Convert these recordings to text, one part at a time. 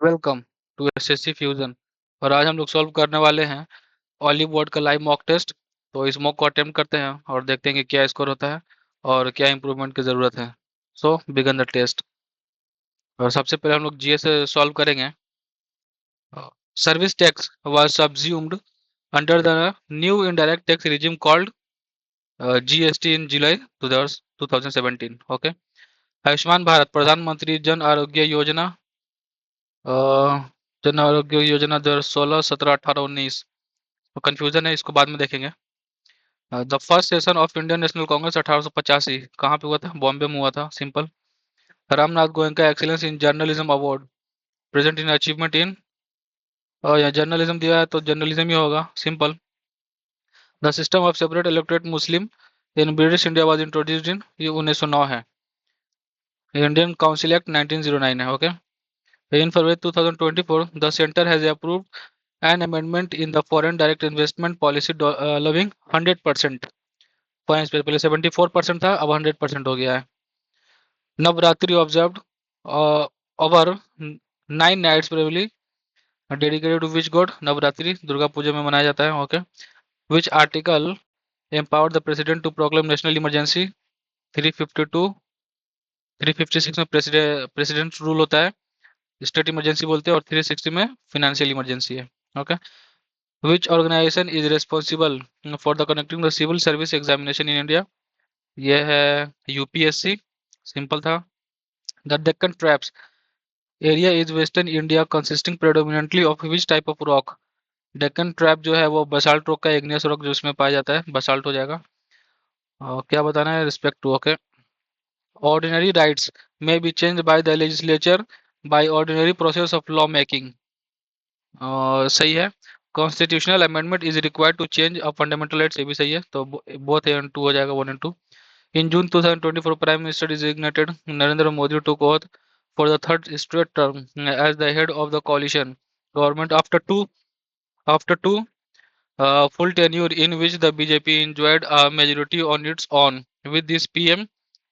Welcome to SSC fusion. और आज हम लोग सॉल्व करने वाले हैं ऑलिव बोर्ड का लाइव मॉक टेस्ट। तो इस मॉक को अटेम्प्ट करते हैं और देखते हैं कि क्या स्कोर होता है और क्या इंप्रूवमेंट की ज़रूरत है। सो बिगन द टेस्ट। और सबसे पहले हम लोग जीए से सॉल्व करेंगे। Service tax was subsumed under the new indirect tax regime called GST in July 2017। Okay. Ayushman Bharat प्रधानमंत्री जन आरोग्य योजना, अ, जन आरोग्य योजना 2016, 17, 18, 19। तो कंफ्यूजन है, इसको बाद में देखेंगे। The first session of Indian national Congress 1885 कहाँ पे हुआ था? बॉम्बे में हुआ था। Simple. Ramnath Goenka excellence in journalism award present in achievement in, और यहाँ जर्नलिज्म दिया है तो जर्नलिज्म ही होगा। Simple. The system of separate electorate Muslim in British India was introduced in, ये 1909 है। इंडियन काउंसिल एक्ट 1909 है। Okay. In February 2024, the center has approved an amendment in the foreign direct investment policy allowing 100% points पे। पहले 74% था, अब 100% हो गया है। Navratri observed over 9 nights probably dedicated to which god? Navratri Durga Puja में मनाया जाता है। Okay. Which article empowered the president to proclaim national emergency? 352, 356 में प्रेसिडेंट रूल होता है, स्टेट इमरजेंसी बोलते हैं, और 360 में फिनेंशियल इमरजेंसी है। Okay. Which organization is responsible for the conducting the civil service examination in India? ये है यूपीएससी। सिंपल था। The Deccan Traps area is western India consisting predominantly of which type of rock? Deccan trap जो है वो basalt rock का igneous rock जो उसमें पाया जाता है, बसाल्ट हो जाएगा। और क्या बताना है? Respect to. Okay. Ordinary rights may be changed by the legislature by ordinary process of law making। सही है। Constitutional amendment is required to change a fundamental rights, ये भी सही है। तो बोथ ए एंड टू हो जाएगा, 1 and 2। In June 2024 prime minister designated Narendra Modi to oath for the third straight term as the head of the coalition government after two full tenure in which the BJP enjoyed a majority on its own. With this PM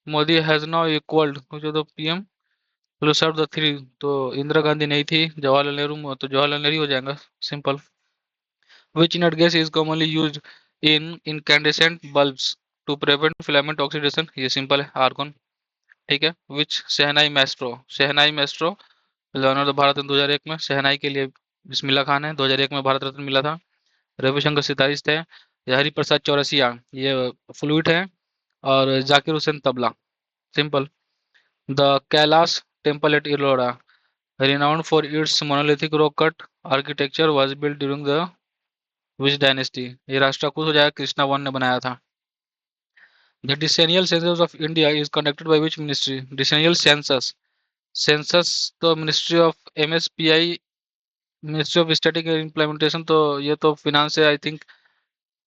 Modi has now equaled, जो तो PM will serve the three। तो इंदिरा गांधी नहीं थी, जवाहरलाल नेहरू, तो जवाहरलाल नेहरू हो जाएगा। Simple. Which nut gas is commonly used in incandescent bulbs to prevent filament oxidation? ये simple है, आर्गन। ठीक है। Which shehnai Maestro Leonardo Bharat ने 2001 में शहनाई के लिए बिस्मिल्लाह खान है, 2001 में भारत रत्न मिला था। रविशंकर सितारिस्ट है। ये हरिप्रसाद चौरसिया, ये फ्लूइड है। और Zakir Hussain tabla. Simple. The Kailash temple at Ellora renowned for its monolithic rock cut architecture was built during the which dynasty? ये राष्ट्रकूट हो जाएगा, कृष्णा वन ने बनाया था। The decennial census of India is conducted by which ministry? Decennial census, census तो ministry of MSPI, ministry of static implementation, तो ये तो फिनांस से आई थिंक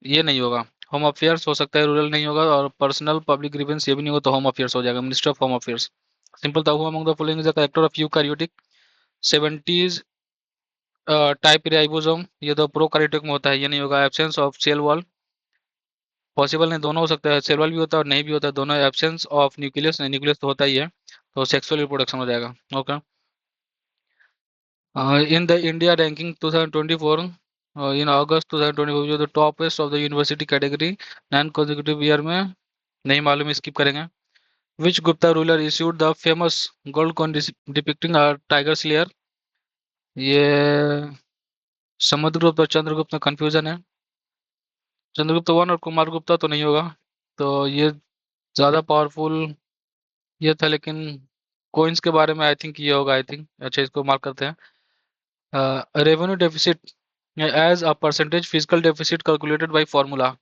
ये नहीं होगा। होम अफेयर्स हो सकता है, रूरल नहीं होगा, और पर्सनल पब्लिक ग्रीवेंस ये भी नहीं होगा, तो होम अफेयर्स हो जाएगा, ministry of home affairs. Simple था। Who among the following is the character of eukaryotic 70s type ribosome? ये तो प्रोकैरियोटिक में होता है, ये नहीं होगा। Absence of cell wall, possible नहीं, दोनों हो सकता है, सेल वॉल भी होता है और नहीं भी होता है, दोनों। एब्सेंस ऑफ न्यूक्लियस, नहीं न्यूक्लियस तो होता ही है, तो सेक्सुअल रिप्रोडक्शन हो जाएगा। Okay. In the India ranking 2024, in August 2024 जो the toppest of the university category 9 consecutive year में, नहीं मालूम, स्किप करेंगे। Which Gupta ruler issued the famous gold coin depicting tiger slayer? ये समुद्रगुप्त और चंद्रगुप्त में कंफ्यूजन है। चंद्रगुप्त वन और कुमार गुप्ता तो नहीं होगा, तो ये ज़्यादा पावरफुल ये था, लेकिन कोइंस के बारे में आई थिंक ये होगा, आई थिंक। अच्छा, इसको मार्क करते हैं। Revenue deficit as a percentage physical deficit calculated by formula?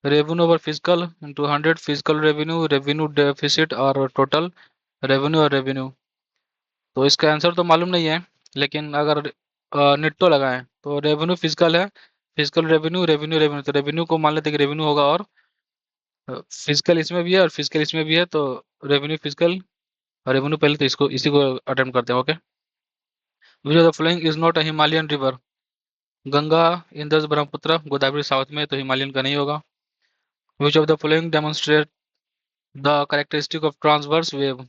Revenue over physical into 100, physical revenue, revenue deficit, और टोटल रेवेन्यू और रेवेन्यू। तो इसका आंसर तो मालूम नहीं है, लेकिन अगर निट्टो लगाएं तो रेवेन्यू फिजिकल है, फिजिकल रेवेन्यू, रेवेन्यू रेवेन्यू, तो रेवेन्यू को मान लेते हैं कि रेवेन्यू होगा, और फिजिकल इसमें भी है और फिजिकल इसमें भी है, तो रेवेन्यू फिजिकल और रेवेन्यू पहले, तो इसको इसी को अटेम्प्ट करते हैं। Okay. Which of the following is not a Himalayan river? Ganga, Indus, Brahmaputra, Godavari south में, तो हिमालयन का नहीं होगा। विच of the following demonstrate the characteristic of transverse wave?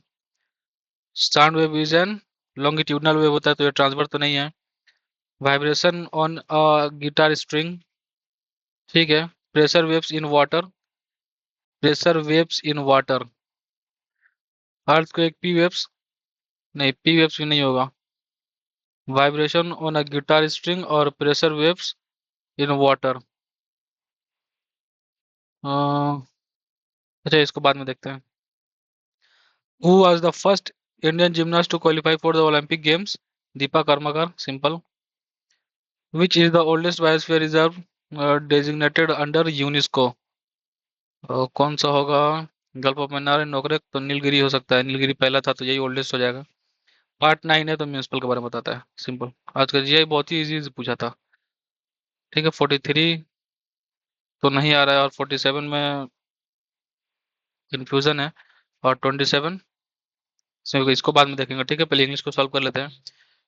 Sound wave is an longitudinal wave होता है, तो ये ट्रांसफर तो नहीं है। वाइब्रेशन ऑन गिटार स्ट्रिंग, ठीक है। Pressure waves in water, pressure waves in water. Earthquake P waves, नहीं पी वेव्स भी नहीं होगा। Vibration on a guitar string और प्रेशर वेव्स इन वाटर। अच्छा, इसको बाद में देखते हैं। Who was the first Indian gymnast to qualify for the Olympic games? Dipa Karmakar, simple. Which is the oldest biosphere reserve designated under UNESCO? कौन सा होगा? गल्फ ऑफ मन्नार, नोकरेक, तो नीलगिरी हो सकता है। नीलगिरी पहला था, तो यही ओल्डेस्ट हो जाएगा। पार्ट 9 है, तो म्यूनिसिपल के बारे में बताता है, सिंपल। आज का जीआई बहुत ही इजी पूछा था। ठीक है, 43 तो नहीं आ रहा है, और 47 में कंफ्यूजन है, और 27 से इसको बाद में देखेंगे। ठीक है, पहले इंग्लिश को सॉल्व कर लेते हैं।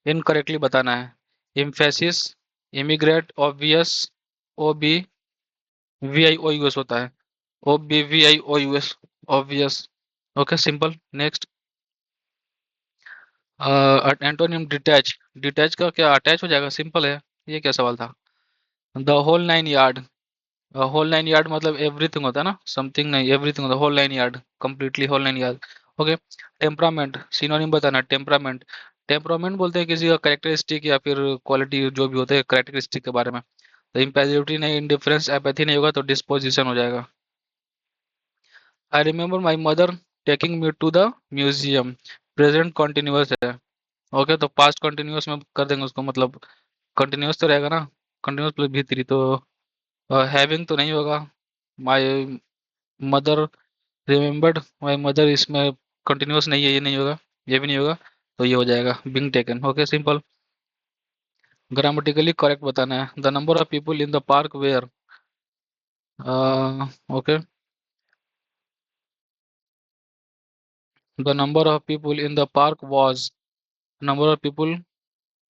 इनकरेक्टली बताना है। Emphasis, emigrate, obvious, O B V I O U S होता है। O B V I O U S, obvious. Okay, simple. Next, antonym detach, detach का क्या अटैच हो जाएगा? सिंपल है। ये क्या सवाल था? The whole nine yard, whole nine yard मतलब एवरीथिंग होता है ना, समथिंग नहीं, एवरीथिंग होता है। Whole nine yard, completely whole nine yard. Okay. Temperament, synonym बताना। टेम्परामेंट, टेम्परामेंट बोलते हैं किसी का कैरेक्टरिस्टिक या फिर क्वालिटी, जो भी होते हैं कैरेक्टरिस्टिक के बारे में। तो इम्पैसिविटी नहीं, इंडिफरेंस, एपैथी नहीं होगा, तो डिस्पोजिशन हो जाएगा। I remember my mother taking me to the museum, present continuous है। ओके, तो पास्ट कंटिन्यूअस में कर देंगे उसको, मतलब कंटिन्यूअस तो रहेगा ना, कंटिन्यूअस प्लस भी थ्री, तो हैविंग तो नहीं होगा। My mother remembered my mother, इसमें कंटिन्यूअस नहीं है, ये नहीं होगा, ये भी नहीं होगा, तो ये हो जाएगा being taken. Okay, simple. Grammatically correct बताना है। The number of people in the park were, okay, the number of people in the park was, number of people,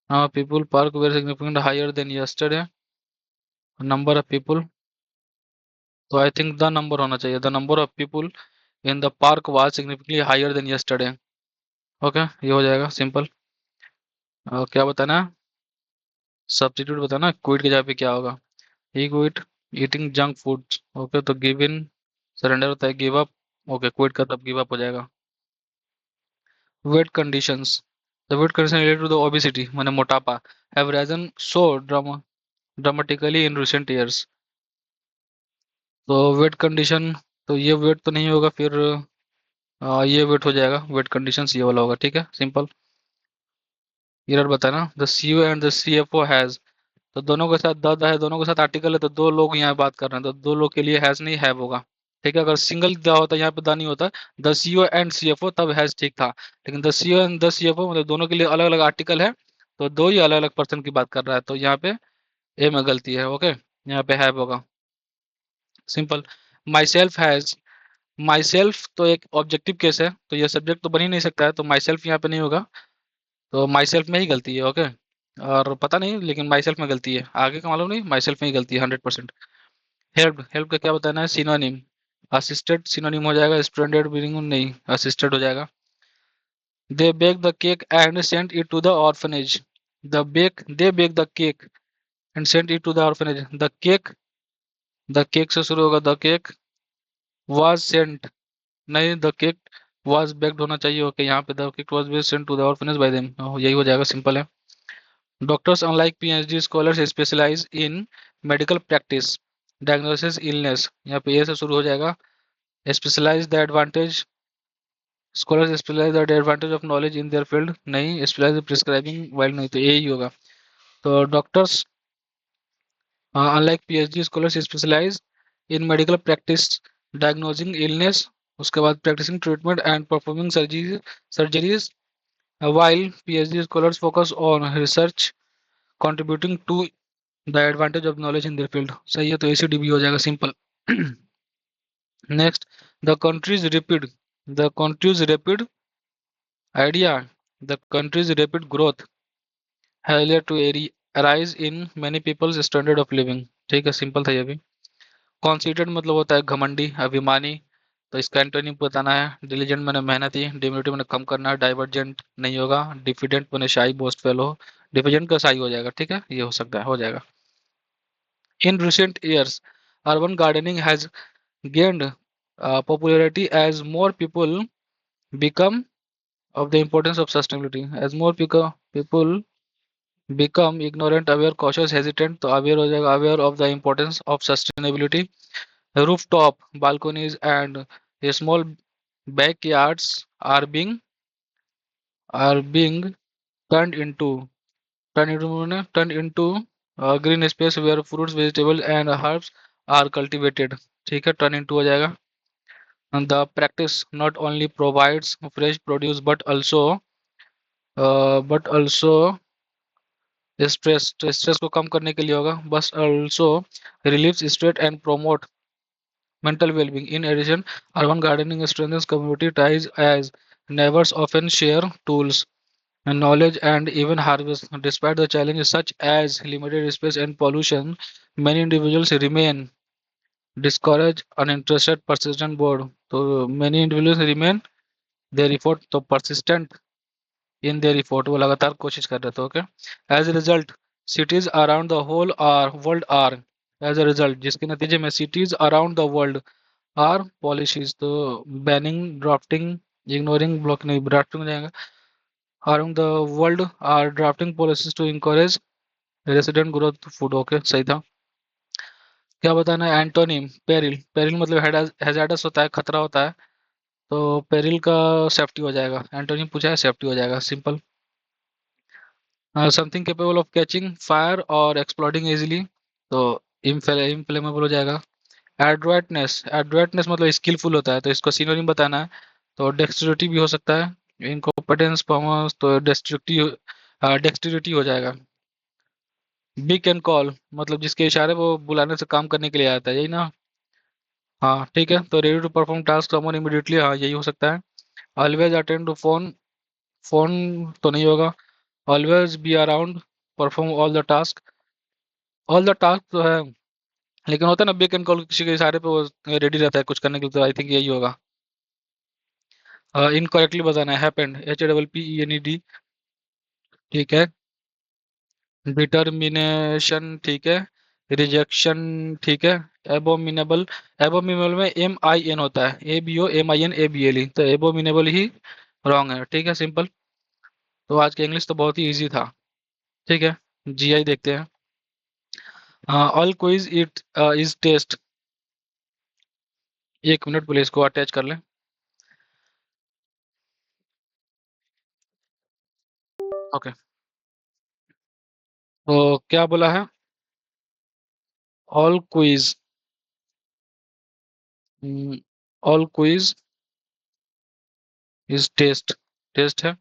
people park were significantly higher than yesterday, number of people, तो I think the number होना चाहिए। The number of people in the park was significantly higher than yesterday. Okay, ये हो जाएगा, simple. क्या बताना है? Substitute बताना, क्विट की जगह पे क्या होगा? He quit eating junk food. Okay, तो गिव इन सरेंडर होता है, गिव अप। ओके, क्विट का तब गिव अप हो जाएगा। Weight conditions, the weight condition related to the obesity माने मोटापा, have risen so dramatically in recent years. तो वेट कंडीशन, तो ये वेट तो नहीं होगा, फिर ये वेट हो जाएगा। वेट कंडीशंस ये वाला होगा, ठीक है, सिंपल। एरर बताना। The CEO and the CFO has, तो दोनों के साथ द है, दोनों के साथ आर्टिकल है, तो दो लोग यहाँ बात कर रहे हैं, तो दो लोग के लिए हैज नहीं हैव होगा। ठीक है, अगर सिंगल द होता यहाँ पे द नहीं होता, द सीईओ एंड सीएफओ तब हैज ठीक था, लेकिन the CEO and the CFO मतलब दोनों के लिए अलग अलग आर्टिकल है, तो दो ही अलग अलग पर्सन की बात कर रहा है, तो यहाँ पे ए में गलती है। ओके, यहाँ पे हैव होगा, simple. My self has, my self तो एक ऑब्जेक्टिव केस है, तो ये सब्जेक्ट तो बन ही नहीं सकता है, तो माई सेल्फ यहाँ पे नहीं होगा, तो माई सेल्फ में ही गलती है। ओके, और पता नहीं, लेकिन माई सेल्फ में गलती है, आगे का मालूम नहीं, माई सेल्फ में ही गलती है 100%। हेल्प, हेल्प का क्या बताना है? सिनोनिम, असिस्टेड सिनोनिम हो जाएगा, स्टूडेंट बीइंग नहीं, असिस्टेड हो जाएगा। They bake the cake and sent it to the orphanage, the bake, they bake the cake and sent it to the orphanage. The cake से शुरू होगा, द केक वाज सेंट, नहीं, the cake was baked होना चाहिए। Okay, यहाँ पे the cake was baked sent to the orphanage by them, यही हो जाएगा, सिंपल है। Doctors, unlike PhD scholars, specialize in medical practice, diagnosis, illness। यहाँ पे ए से शुरू हो जाएगा। Specialize the advantage, scholars specialize the advantage of knowledge in their field, नहीं, specialize in prescribing while, नहीं, तो ए ही होगा। तो doctors, unlike PhD scholars, specialize in medical practice, diagnosing illness, उसके बाद practicing treatment and performing surgeries, while PhD scholars focus on research contributing to the advantage of knowledge in their field. सही है, तो ACDB हो जाएगा, simple. Next, the countries rapid, the countries rapid idea, the countries rapid growth healer to arise in many people's standard of living. ठीक है, simple था ये भी। कॉन्सिडर्ड मतलब होता है घमंडी, अभिमानी, तो इसका एंटोनिम बताना है। डिलीजेंट मैंने मेहनती, डिमिनुटिव मैंने कम करना है, डाइवर्जेंट नहीं होगा, डिफिडेंट मैंने शाई बोस्ट फेलो, डिफिडेंट का शाई हो जाएगा, ठीक है, ये हो सकता है, हो जाएगा। इन recent years urban gardening has gained popularity as more people become of the importance of sustainability. As more people become ignorant, aware, cautious, hesitant, तो aware हो जाएगा, aware of the importance of sustainability. Rooftop balconies and small backyards are being turned into turned into green space where fruits, vegetables and herbs are cultivated. ठीक है, turn into हो जाएगा। And the practice not only provides fresh produce but also stress को कम करने के लिए होगा, बस also relieves stress and promote mental well-being. In addition, urban gardening strengthens community ties as neighbors often share tools and knowledge and even harvest. Despite the challenges such as limited space and pollution, many individuals remain discouraged, uninterested, persistent, bored. So many individuals remain their effort तो persistent in their effort, वो लगातार कोशिश कर रहे थे, okay. As a result cities around the whole world are as a result जिसके नतीजे में cities around the world are policies, तो banning, drafting, ignoring, block नहीं, drafting हो जाएगा। around the world are drafting policies to encourage resident growth food, okay, सही था। क्या बताना है एंटोनिम? पेरिल, पेरिल मतलब हैजार्डस होता है, खतरा होता है, तो पेरिल का सेफ्टी हो जाएगा, एंटोनिम पूछा है, सेफ्टी हो जाएगा, simple. Something capable of catching fire और एक्सप्लोडिंग इजीली, तो इनफ्लेमेबल हो जाएगा। एड्रोइटनेस, एड्रोइटनेस मतलब स्किलफुल होता है, तो इसको सिनोनिम बताना है, तो डेक्सटेरिटी भी हो सकता है। इनकॉम्पिटेंस परफॉर्मेंस, तो डेक्सटेरिटी हो जाएगा। बिग एंड कॉल मतलब जिसके इशारे वो बुलाने से काम करने के लिए आता है, यही ना? हाँ ठीक है, तो ready to perform task someone immediately, हाँ यही हो सकता है। Always attend to phone, phone तो नहीं होगा। Always be around, perform all the task तो है, लेकिन होता है ना बिग एंड कॉल, किसी के इशारे पे वो रेडी रहता है कुछ करने के लिए, तो आई थिंक यही होगा। इनकरेक्टली बताना है, हैपेंड, HAPPENED, ठीक है। डिटर्मिनेशन, ठीक है। रिजेक्शन, ठीक है। एबोमिनेबल, एबोमिनेबल में MIN होता है, ABOMINABLE, तो एबोमिनेबल ही रॉन्ग है, ठीक है, सिंपल। तो आज का इंग्लिश तो बहुत ही इजी था, ठीक है। GI देखते हैं। All quiz it is test, एक मिनट प्लीज इसको अटैच कर लें, ओके। तो क्या बोला है? All quiz, all quiz is test, test है।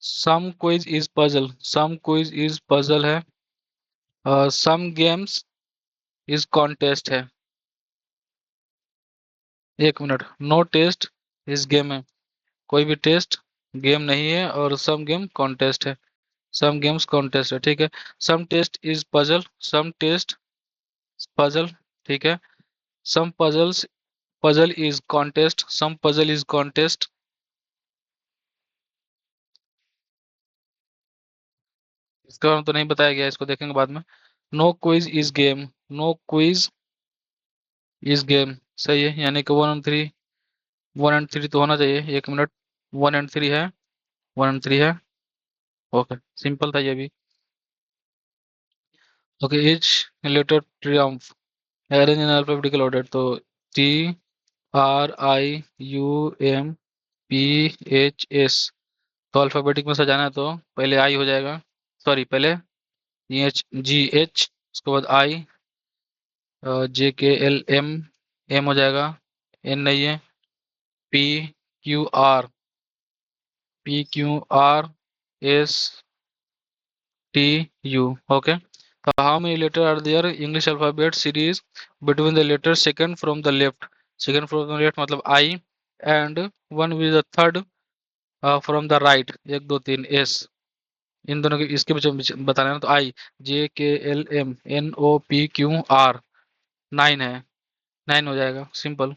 Some quiz is puzzle, some quiz is puzzle है। सम गेम्स इज कॉन्टेस्ट है। एक minute, no test is game है, कोई भी टेस्ट गेम नहीं है, और सम गेम कॉन्टेस्ट है, सम गेम्स कॉन्टेस्ट है, ठीक है। Some test is puzzle, some test puzzle, ठीक है। Some puzzles, puzzle is contest, some puzzle is contest. इसका नाम तो नहीं बताया गया, इसको देखेंगे बाद में। No quiz is game, no quiz is game, सही है, यानी कि 1 और 3, 1 और 3 तो होना चाहिए, एक मिनट, 1 और 3 है, 1 और 3 है, ओके, सिंपल था ये भी। Okay, each letter triumph arrange in alphabetical order, तो TRIUMPHS, तो अल्फाबेटिक में सजाना है, तो पहले आई हो जाएगा, सॉरी पहले GH, उसके बाद I, JKLM, M हो जाएगा, N नहीं है, PQRPQRSTU, okay. How many letters are there English alphabet series between the letters second from the left, second from the left मतलब I, and one with the third from the right, 1 2 3 S, इन दोनों के इसके बीच में बताना है, तो I, JKLM, NOPQR 9 है, 9 हो जाएगा, सिंपल।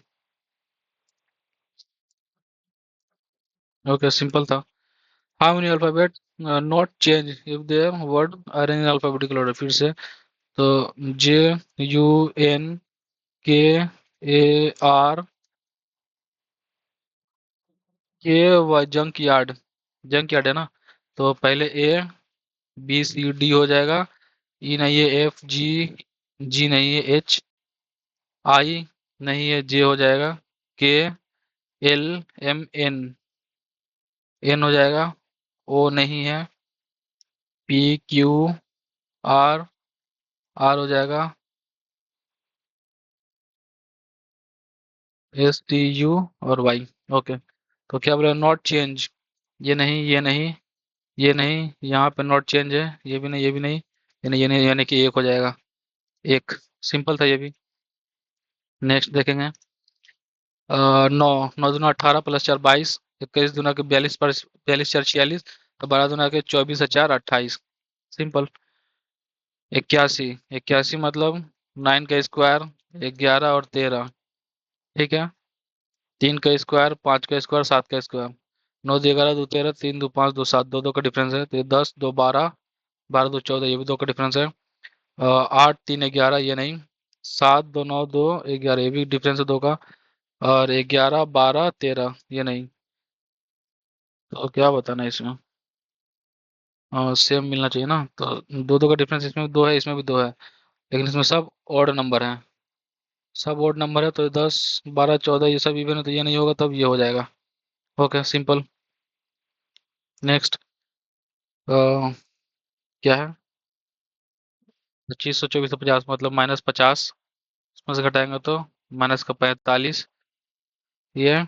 ओके, सिंपल था। How many alphabet not change if there word are in alphabetical order, फिर से। तो J, U, N, K, A, R, K, Y, junk yard. Junk yard है ना। तो पहले ए, बी, सी, डी हो जाएगा। ई नहीं है, एफ, जी, जी नहीं है, एच, आई नहीं है, जे हो जाएगा। के, एल, एम, एन, एन हो जाएगा। ओ नहीं है। पी, क्यू, आर, आर हो जाएगा। एस, टी, यू और वाई। ओके। तो क्या बोला, नॉट चेंज। ये नहीं, ये नहीं, ये नहीं, यहाँ पे नॉट चेंज है। ये भी नहीं, ये भी नहीं, ये नहीं, ये नहीं, यानी कि एक हो जाएगा। एक। सिंपल था ये भी। नेक्स्ट देखेंगे। नौ। नौ दूना 18 प्लस 4 22। 21 दूना के 42 पर 42 4 46। तो 12 दूना के 24 से 4 28। सिंपल। 81। 81 मतलब 9 का स्क्वायर, 11 और 13। ठीक है। 3 का स्क्वायर, 5 का स्क्वायर, 7 का स्क्वायर। 9 दो 11, 2 13, 3 2 5, 2 7, दो दो का डिफरेंस है, तो ये 10, 2 12, 12 2 14, ये भी दो का डिफरेंस है। 8 3 11, ये नहीं। 7 2 9 2 11, ये भी डिफरेंस है दो का। और 11 12 13, ये नहीं। तो क्या बताना है इसमें। सेम मिलना चाहिए ना, तो दो दो का डिफरेंस इसमें भी दो है, इसमें भी दो है। लेकिन इसमें सब ऑड नंबर है। सब ऑड नंबर है, तो 10 12 14 ये सब इवन है, तो ये नहीं होगा, तब ये हो जाएगा। Okay, simple. नेक्स्ट। क्या है। 25 24 50 मतलब -50। उसमें से घटाएंगे तो माइनस का 45। ये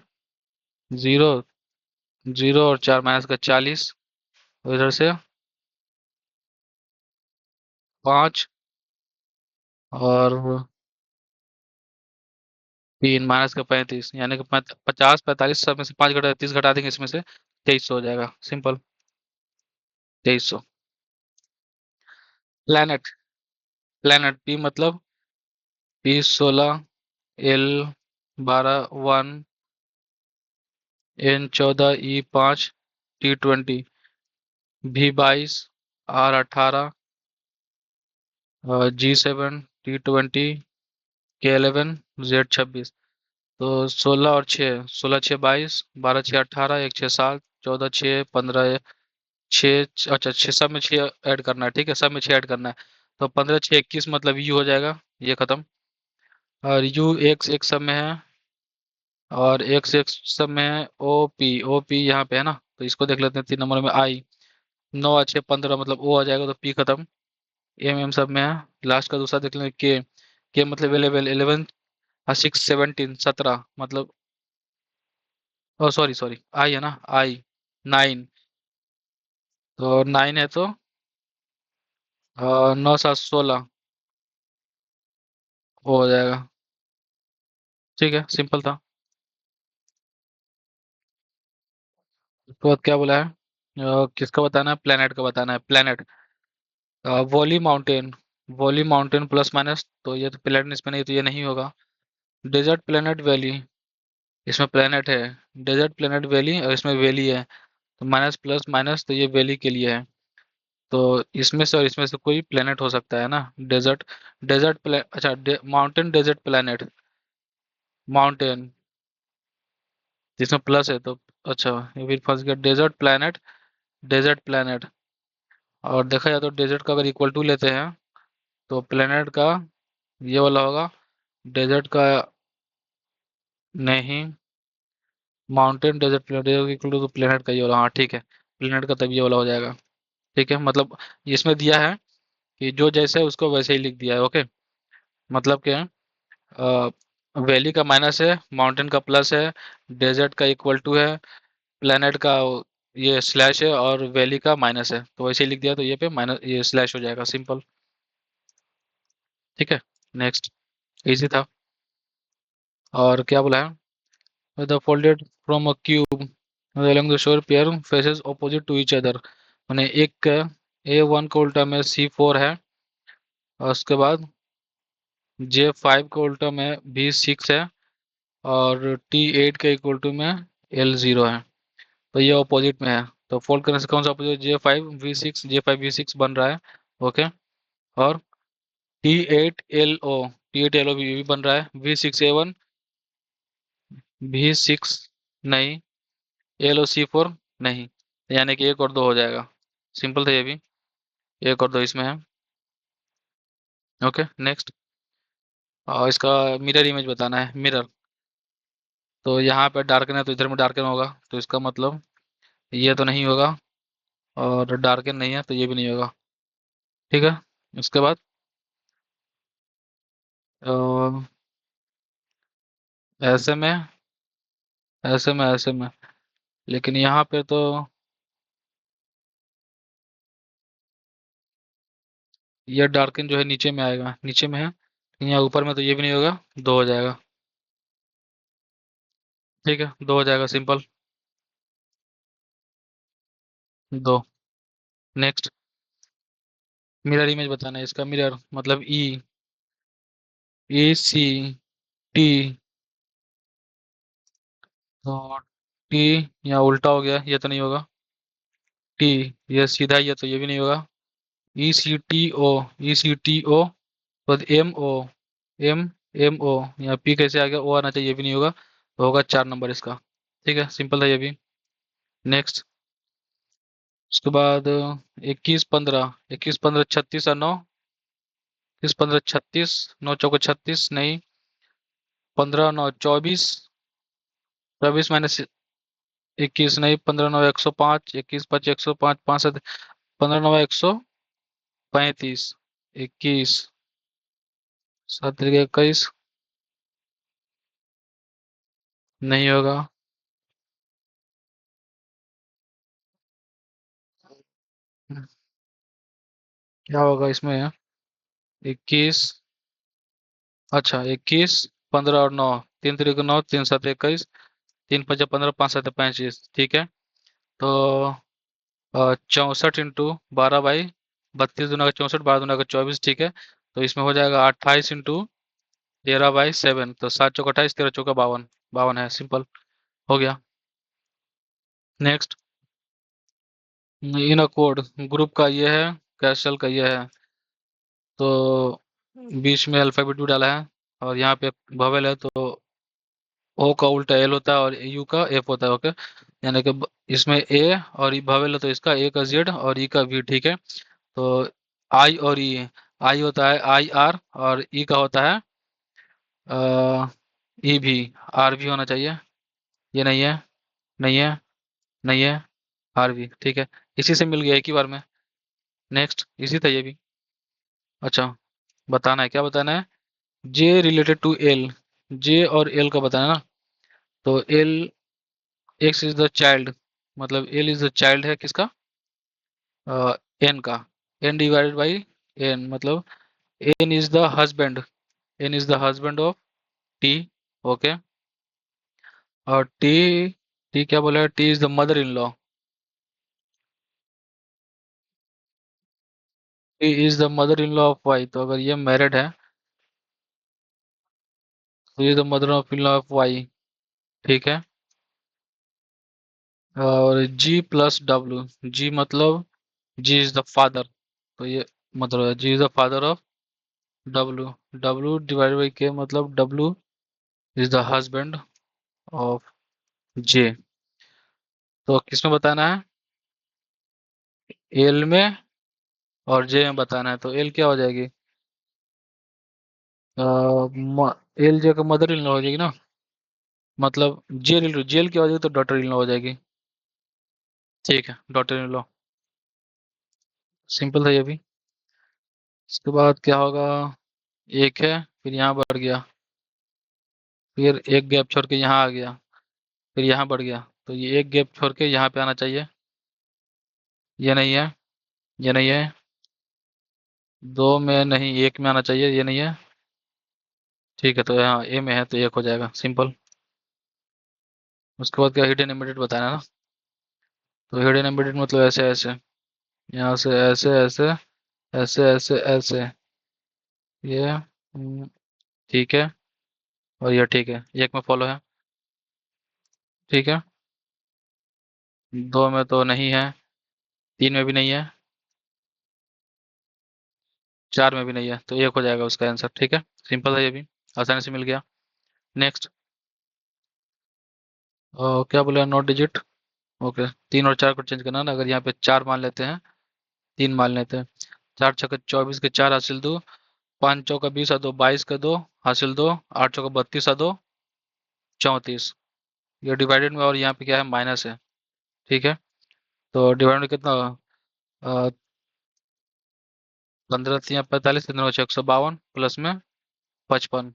जीरो। जीरो और 4 माइनस का 40। और इधर से 5 और 3 माइनस का 35, यानी कि 50 45 सब में से 5 घटा 30 घटा देंगे इसमें से। 2300 हो जाएगा, सिंपल। 2300। प्लैनेट। प्लैनेट पी मतलब पी 16, एल 12 1, एन 14, ई 5, टी 20, भी 22, आर 18, जी 7, टी 20, के 11, जेड 26। तो 16 और 6, 16 6 22, 12 6 18, 1 6 7, 14 6 15, 6, अच्छा 6 सब में 6 ऐड करना है, ठीक है, सब में 6 ऐड करना है। तो 15 6 21 मतलब यू हो जाएगा। ये खत्म। और यू एक्स एक सब में है। और एक्स एक सब में है। ओ पी, ओ पी यहाँ पे है ना, तो इसको देख लेते हैं 3 नंबर में आई। 9 अच्छे 15 मतलब ओ आ जाएगा, तो पी खत्म। एम एम सब में है। लास्ट का दूसरा देख लेंगे, के मतलब 11 11, 6 17 17 मतलब। ओ सॉरी सॉरी, आई है ना, आई। 9। तो 9 है तो 9 7 16 हो जाएगा। ठीक है, सिंपल था। उसके बाद क्या बोला है। किसका बताना है, प्लेनेट का बताना है, planet. Valley mountain. Valley mountain plus minus, तो ये तो प्लेनेट इसमें नहीं, तो ये नहीं होगा। Desert planet valley. इसमें प्लेनेट है। डेजर्ट प्लेनेट वैली, और इसमें वैली है। तो माइनस प्लस माइनस, तो ये वैली के लिए है। तो इसमें से और इसमें से कोई प्लेनेट हो सकता है ना। डेजर्ट। डेजर्ट प्ले अच्छा माउंटेन डेजर्ट प्लेनेट। माउंटेन जिसमें प्लस है, तो अच्छा, ये भी फंस गया, डेजर्ट प्लेनेट। Desert planet. और देखा जाए तो डेजर्ट का अगर इक्वल टू लेते हैं, तो प्लेनेट का ये वाला होगा। डेजर्ट का नहीं। Mountain desert planet equal to planet का ये वाला, हाँ ठीक है। प्लेनेट का तब ये वाला हो जाएगा। ठीक है, मतलब इसमें दिया है कि जो जैसे है उसको वैसे ही लिख दिया है। ओके। मतलब क्या है, वैली का माइनस है, माउंटेन का प्लस है, डेजर्ट का इक्वल टू है, प्लेनेट का ये स्लैश है, और वैली का माइनस है, तो वैसे ही लिख दिया, तो ये पे माइनस ये स्लैश हो जाएगा, सिंपल। ठीक है। नेक्स्ट। इजी था। और क्या बोला है, the folded from a cube along the shore pair faces opposite to each other। मैंने एक A1 का उल्टा में C4 है। और उसके बाद J5 का उल्टा में V6 है, और T8 के इक्वल टू में L0 है। तो ये ऑपोजिट में है, तो फोल्ड करने से कौन सा ऑपोजिट, J5 V6 बन रहा है। ओके। और T8LO भी बन रहा है, V6A1 V6 नहीं, LO C4 नहीं, यानी कि एक और दो हो जाएगा। सिंपल था ये भी, एक और दो इसमें है। Okay next. और इसका मिरर इमेज बताना है, मिरर। तो यहाँ पे डार्कन है तो इधर में डार्कन होगा, तो इसका मतलब ये तो नहीं होगा, और डार्कन नहीं है तो ये भी नहीं होगा। ठीक है। उसके बाद अ, ऐसे में, ऐसे में, लेकिन यहाँ पे तो ये डार्कन जो है नीचे में आएगा, नीचे में है, यहाँ ऊपर में तो ये भी नहीं होगा, दो हो जाएगा। ठीक है, दो हो जाएगा सिंपल, दो। नेक्स्ट। मिरर इमेज बताना है, इसका मिरर मतलब E C T। तो टी यहाँ उल्टा हो गया, ये तो नहीं होगा। टी, ये सीधा, ये तो ये भी नहीं होगा। E C T O तो M O, यहाँ P कैसे आ गया, O आना चाहिए, ये भी नहीं होगा, तो होगा 4 नंबर इसका। ठीक है, सिंपल था ये भी। नेक्स्ट। उसके बाद 21 15 36 और 9, 21 15 36, 9 चौके 36 नहीं, 15 9 24, 24 - 21 नहीं, 15 9 105, 21 5 105, 5 7, 15 9 135, 21 7 21 नहीं होगा। क्या होगा इसमें, 21, अच्छा 21 15 और 9, 3 3 9, 3 7 21, 3 5 15, 5 7 35, ठीक है। तो 64 × 12 × 32 × 64, 12 × 24, ठीक है। तो इसमें हो जाएगा 28 × 13/7, तो 7 चौक 28, 13 चौका 52, 52 है, सिंपल हो गया। नेक्स्ट। इन कोड ग्रुप का ये है, कैशल का ये है, तो बीच में अल्फाबेट भी डाला है, और यहाँ पे बबल है, तो ओ का उल्टा एल होता है और यू का एफ होता है। ओके, यानी कि इसमें ए और ई बबल है, तो इसका ए का जेड और ई का वी, ठीक है। तो आई और ई, आई होता है IR, और ई का होता है ई भी, आर भी होना चाहिए। ये नहीं है, नहीं है, नहीं है, आर भी, ठीक है। इसी से मिल गया एक ही बार में। नेक्स्ट, इसी था ये भी। अच्छा, बताना है, क्या बताना है, J related to L, J और एल का बताना है ना। तो L, X is the child, मतलब एल इज द चाइल्ड है किसका, एन का, एन डिवाइडेड बाई एन, मतलब N is the husband, N is the husband of T. Okay. और टी, टी क्या बोला है, T is the mother in law, T is the mother in law of Y, तो अगर ये married है तो ये the mother of in law of Y, ठीक है। और जी प्लस डब्ल्यू, जी मतलब जी इज द फादर, तो ये मतलब G is the father of W, W divided by K, मतलब W is the husband of J. तो किसमें बताना है, एल में और जे में बताना है, तो एल क्या हो जाएगी, एल जे का मदर इन लॉ हो जाएगी ना, मतलब जेल, जेल की हो जाएगी तो डॉटर इन लॉ हो जाएगी। ठीक है, डॉटर इन लॉ, सिंपल था ये भी। इसके बाद क्या होगा, एक है, फिर यहाँ बढ़ गया, फिर एक गैप छोड़ के यहाँ आ गया, फिर यहाँ बढ़ गया, तो ये एक गैप छोड़ के यहाँ पे आना चाहिए। ये नहीं है, ये नहीं है, दो में नहीं, एक में आना चाहिए, ये नहीं है। ठीक है, तो यहाँ ए में है तो एक हो जाएगा, सिंपल। उसके बाद क्या, हिडन एम्बेडेड बताना है ना। तो हिडन एम्बेडेड मतलब ऐसे ऐसे, यहाँ से ऐसे ऐसे, ऐसे ऐसे ऐसे, ये ठीक है, और ये ठीक है, एक में फॉलो है। ठीक है, दो में तो नहीं है, तीन में भी नहीं है, चार में भी नहीं है, तो एक हो जाएगा उसका आंसर। ठीक है, सिंपल है ये भी, आसानी से मिल गया। नेक्स्ट, क्या बोला, नोट डिजिट। ओके, तीन और चार को चेंज करना ना, अगर यहाँ पे चार मान लेते हैं, तीन मान लेते हैं, चार छक्के 24 के चार हासिल दो, पाँच चौका 20 और दो 22 का दो हासिल दो, आठ चौका 32 और दो 34। ये डिवाइडेड में, और यहाँ पे क्या है, माइनस है। ठीक है, तो डिवाइड में कितना होगा, 15 या 45, कितना हो, 152 प्लस में 55।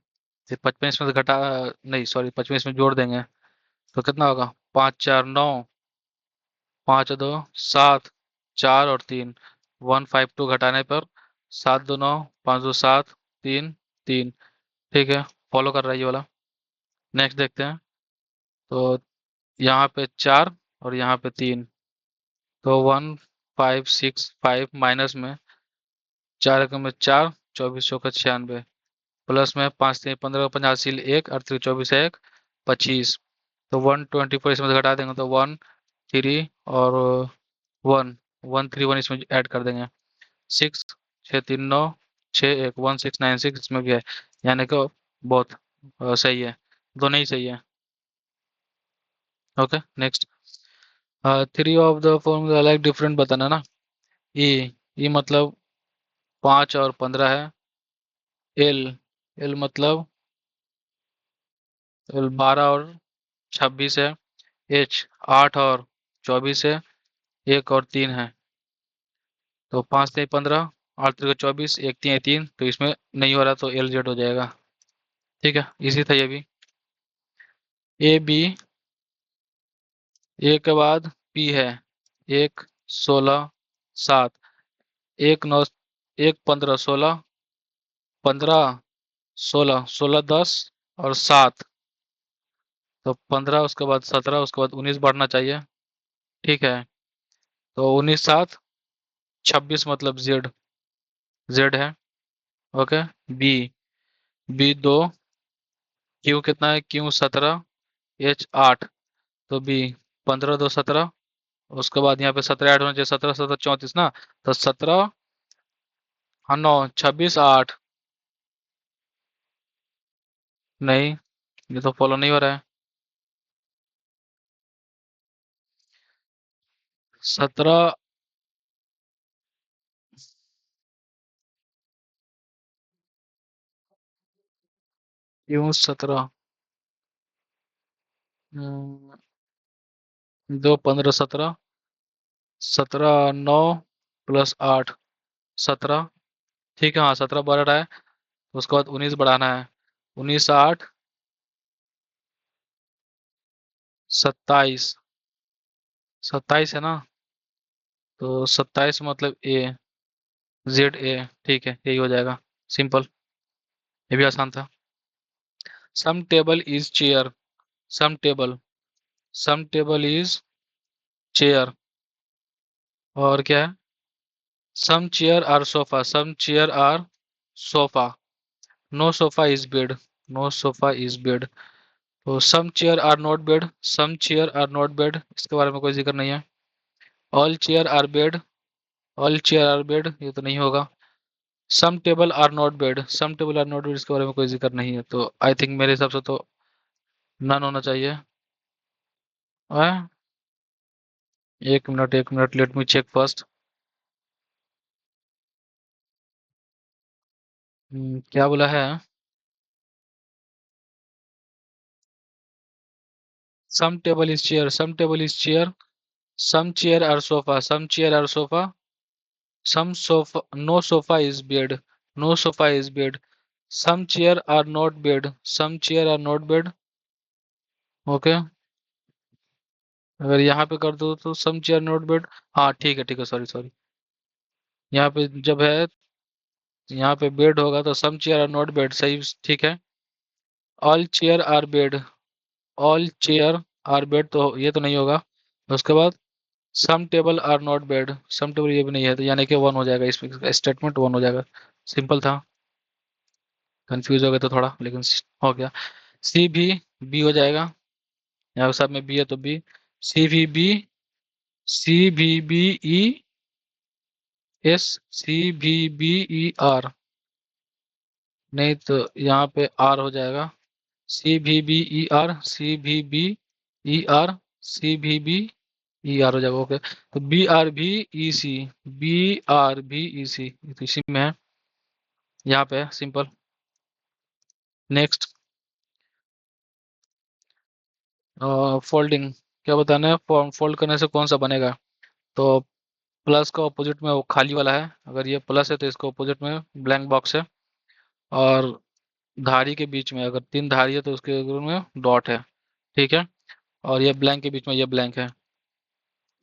फिर 55 इसमें से घटा, नहीं सॉरी, 55 इसमें जोड़ देंगे, तो कितना होगा, पाँच चार नौ, पाँच दो सात, चार और तीन, 152 घटाने पर सात दो नौ, पाँच दो सात, तीन तीन। ठीक है, फॉलो कर रहा है ये वाला। नेक्स्ट देखते हैं, तो यहाँ पे चार और यहाँ पे तीन, तो 1565 माइनस में चार एकम में चार, 24 चौका 96, प्लस में पाँच तीन 15 50 एक, अड़तीस 24 एक 25, तो 124 इसमें से घटा देंगे तो 13 और वन, 131 इसमें ऐड कर देंगे, सिक्स, 6 3 9, 6 1, 1696 इसमें भी है, यानी कि बहुत सही है, दोनों ही सही है। Okay, next, three of the formula like different बताना ना। ई, ई मतलब 5 और 15 है। एल, एल मतलब एल 12 और 26 है। एच 8 और 24 है। एक और तीन है, तो पाँच तीन 15, आठ तीन 24, एक तीन 3, तो इसमें नहीं हो रहा, तो एल जेड हो जाएगा। ठीक है, इजी था ये भी। ए बी, ए के बाद पी है, एक 16 7, एक 9, एक 15 16, 15 16 16 10 और सात, तो 15 उसके बाद 17 उसके बाद 19 बढ़ना चाहिए। ठीक है, तो 19 7, 26 मतलब जेड, जेड है। ओके, बी, बी दो, क्यू कितना है, क्यू 17, एच 8, तो बी 15 2 17, उसके बाद यहाँ पे 17 ऐड होना चाहिए, 17 17 34 ना, तो 17, हाँ 9 26 8, नहीं, ये तो फॉलो नहीं हो रहा है। 17, क्यू 17, दो 15 17, 17 9 प्लस 8 17। ठीक है, हाँ 17 बढ़ रहा है, उसके बाद 19 बढ़ाना है, 19 8 27, 27 है ना, तो 27 मतलब ए, जेड ए। ठीक है, यही हो जाएगा, सिंपल, ये भी आसान था। Some table is chair, some table, some table is chair, और क्या है, some chair are sofa, some chair are sofa, no sofa is bed, no sofa is bed, तो some chair are not bed, some chair are not bed, इसके बारे में कोई जिक्र नहीं है। All chair are bed, all chair are bed, ये तो नहीं होगा। Some table are not bed, some table are not bed, इसके बारे में कोई जिक्र नहीं है, तो आई थिंक मेरे हिसाब से तो नन होना चाहिए। है? एक minute, let me check first. क्या बोला है, some table is chair, some table is chair, some chair are sofa, some chair are sofa, some sofa, no sofa is bed, no sofa is bed, some chair are not bed, some chair are not bed। Okay, अगर यहाँ पे कर दो तो some chair not bed, हाँ ठीक है, sorry sorry, यहाँ पे जब है, यहाँ पे बेड होगा तो some chair are not bed, सही, ठीक है। all chair are bed, all chair are bed, तो ये तो नहीं होगा। उसके बाद some table are not bed, some table ये भी नहीं है, तो यानी कि वन हो जाएगा, इसमें स्टेटमेंट वन हो जाएगा, सिंपल था। कंफ्यूज हो गए तो थोड़ा, लेकिन हो गया। सी भी बी हो जाएगा, यहाँ सब में बी है तो बी। सी भी बी, सी भी बी ई एस, सी भी बी ई आर, नहीं तो यहाँ पे आर हो जाएगा। सी भी बी ई आर, सी भी बी ई आर, सी भी बी ई आर हो जाएगा। ओके, तो बी आर भी ई सी, बी आर भी ई सी, तो इसी में है, यहाँ पे सिंपल। नेक्स्ट, फोल्डिंग, क्या बताना है, फोल्ड करने से कौन सा बनेगा। तो प्लस का ऑपोजिट में वो खाली वाला है, अगर ये प्लस है तो इसका ऑपोजिट में ब्लैंक बॉक्स है। और धारी के बीच में अगर तीन धारी है तो उसके में डॉट है, ठीक है। और ये ब्लैंक के बीच में ये ब्लैंक है,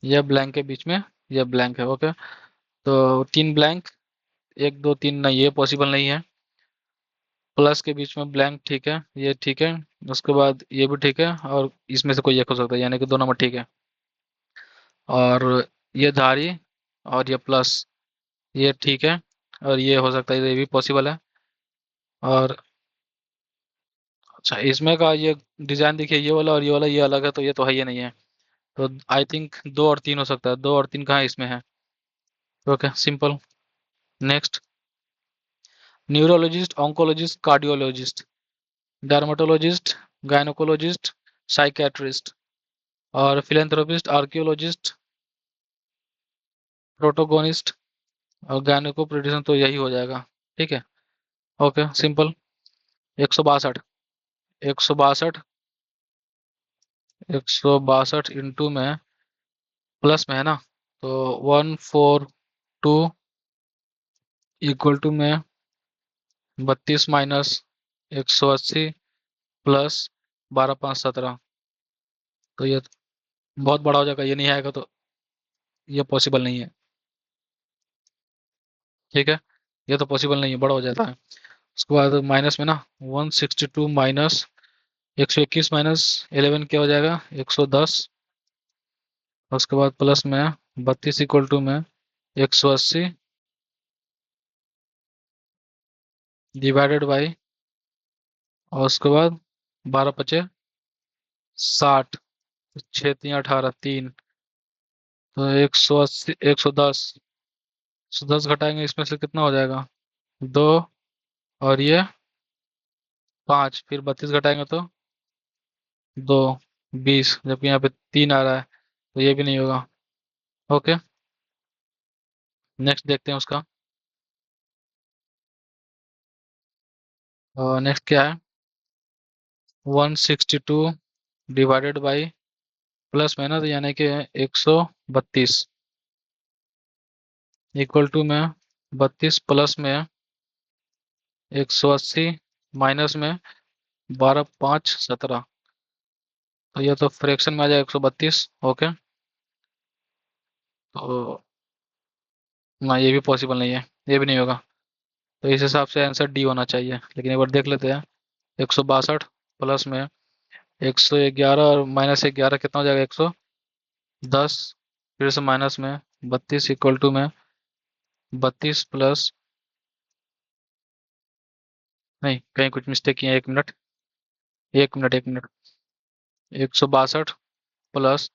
ये ब्लैंक के बीच में ये ब्लैंक है। ओके, तो तीन ब्लैंक, एक दो तीन नहीं, ये पॉसिबल नहीं है। प्लस के बीच में ब्लैंक, ठीक है, ये ठीक है। उसके बाद ये भी ठीक है, और इसमें से कोई एक हो सकता है, यानी कि दो नंबर ठीक है। और ये धारी और ये प्लस, ये ठीक है। और ये हो सकता है, ये भी पॉसिबल है। और अच्छा, इसमें का ये डिजाइन देखिए, ये वाला और ये वाला, ये अलग है, तो ये तो है, ये नहीं है। तो आई थिंक दो और तीन हो सकता है, दो और तीन कहाँ इसमें है। Okay, simple. Next, neurologist, oncologist, cardiologist, dermatologist, gynaecologist, psychiatrist, और फिलेंथ्रोपिस्ट, आर्कियोलॉजिस्ट, प्रोटोगोनिस्ट, और गायनोकोप्रेडिशन, तो यही हो जाएगा, ठीक है। Okay, simple. 162, 162, 162 इंटू में प्लस में है ना, तो 142 इक्वल टू में 32 माइनस 180 प्लस 12 5 17, तो ये बहुत बड़ा हो जाएगा, ये नहीं आएगा, तो ये पॉसिबल नहीं है, ठीक है। ये तो पॉसिबल नहीं है, बड़ा हो जाता है। उसके बाद माइनस में ना, 162 माइनस 121 माइनस 11 क्या हो जाएगा, 110। उसके बाद प्लस में 32 इक्वल टू में 180 डिवाइडेड बाई, और उसके बाद 12 × 5 = 60, 6 × 3 = 18, 3, तो 180, 110, 110 घटाएंगे इसमें से कितना हो जाएगा, दो, और ये 5, फिर 32 घटाएंगे तो दो, 20, जबकि यहाँ पे 3 आ रहा है, तो ये भी नहीं होगा। ओके, नेक्स्ट देखते हैं उसका। नेक्स्ट क्या है, 162 डिवाइडेड बाई, प्लस में ना, तो यानी कि 132 इक्वल टू में 32 प्लस में 180 माइनस में 12 5 17, तो ये तो फ्रैक्शन में आ जाएगा 132। ओके, तो ना, ये भी पॉसिबल नहीं है, ये भी नहीं होगा। तो इस हिसाब से आंसर डी होना चाहिए, लेकिन एक बार देख लेते हैं। 162 प्लस में 111 और -11 कितना हो जाएगा, 110, फिर से माइनस में 32 इक्वल टू में 32 प्लस, नहीं कहीं कुछ मिस्टेक किया है, 1 minute, 1 minute, 1 minute. 162 plus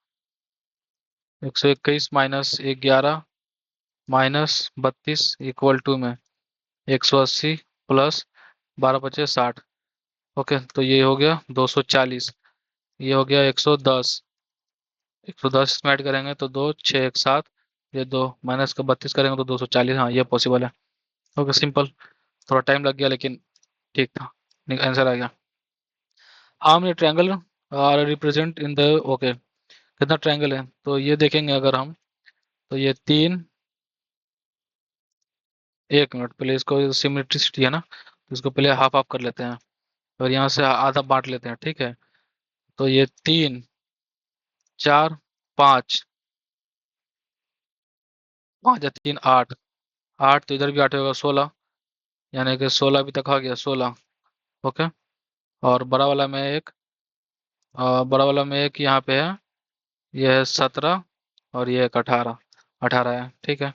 121 -11 -32 equal to में 180 प्लस 12 × 5 = 60। ओके, तो ये हो गया 240, ये हो गया 110, 110 इसमें ऐड करेंगे तो 2 6 1 7, ये दो माइनस का 32 करेंगे तो 240, हाँ ये पॉसिबल है। Okay, simple. थोड़ा टाइम लग गया, लेकिन ठीक था, आंसर आ गया। How many triangle are represent in the, okay, कितना ट्रायंगल है, तो ये देखेंगे अगर हम, तो ये तीन, 1 मिनट पहले इसको, सिमेट्रिसिटी है ना, तो इसको पहले हाफ हाफ कर लेते हैं, और यहाँ से आधा बांट लेते हैं, ठीक है। तो ये 3 4 5, 5 या 3 8, 8 तो इधर भी 8 होगा, 16, यानी कि 16 अभी तक आ गया, 16। ओके, और बड़ा वाला में एक यहाँ पे है, ये है 17, और ये एक 18, 18 है, ठीक है,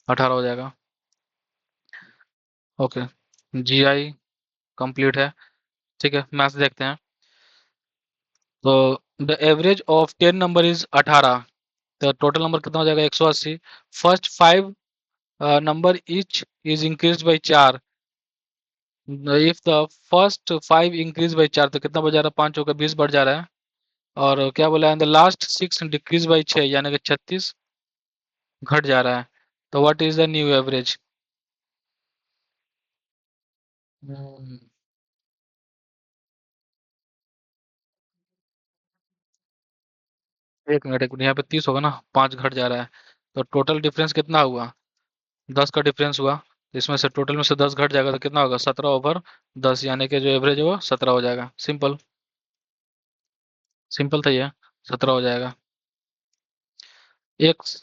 18 हो जाएगा। ओके, जी आई कंप्लीट है। ठीक है, मैथ्स देखते हैं। तो the average of 10 number is 18, तो टोटल नंबर कितना हो जाएगा 180। First 5 number etch is increase by 4, if the first 5 increase by 4 तो कितना बढ़ जा रहा है, 5 होकर 20 बढ़ जा रहा है। और क्या बोला है, द लास्ट 6 डिक्रीज बाई 6 यानी कि 36 घट जा रहा है। तो what is the new average? एक मिनट यहाँ पे 30 होगा ना, 5 घट जा रहा है। तो टोटल डिफरेंस कितना हुआ, 10 का डिफरेंस हुआ। तो इसमें से टोटल में से 10 घट जाएगा तो कितना होगा, 17/10, यानी कि जो एवरेज है वो 17 हो जाएगा। सिंपल, सिंपल था ये, 17 हो जाएगा। एक्स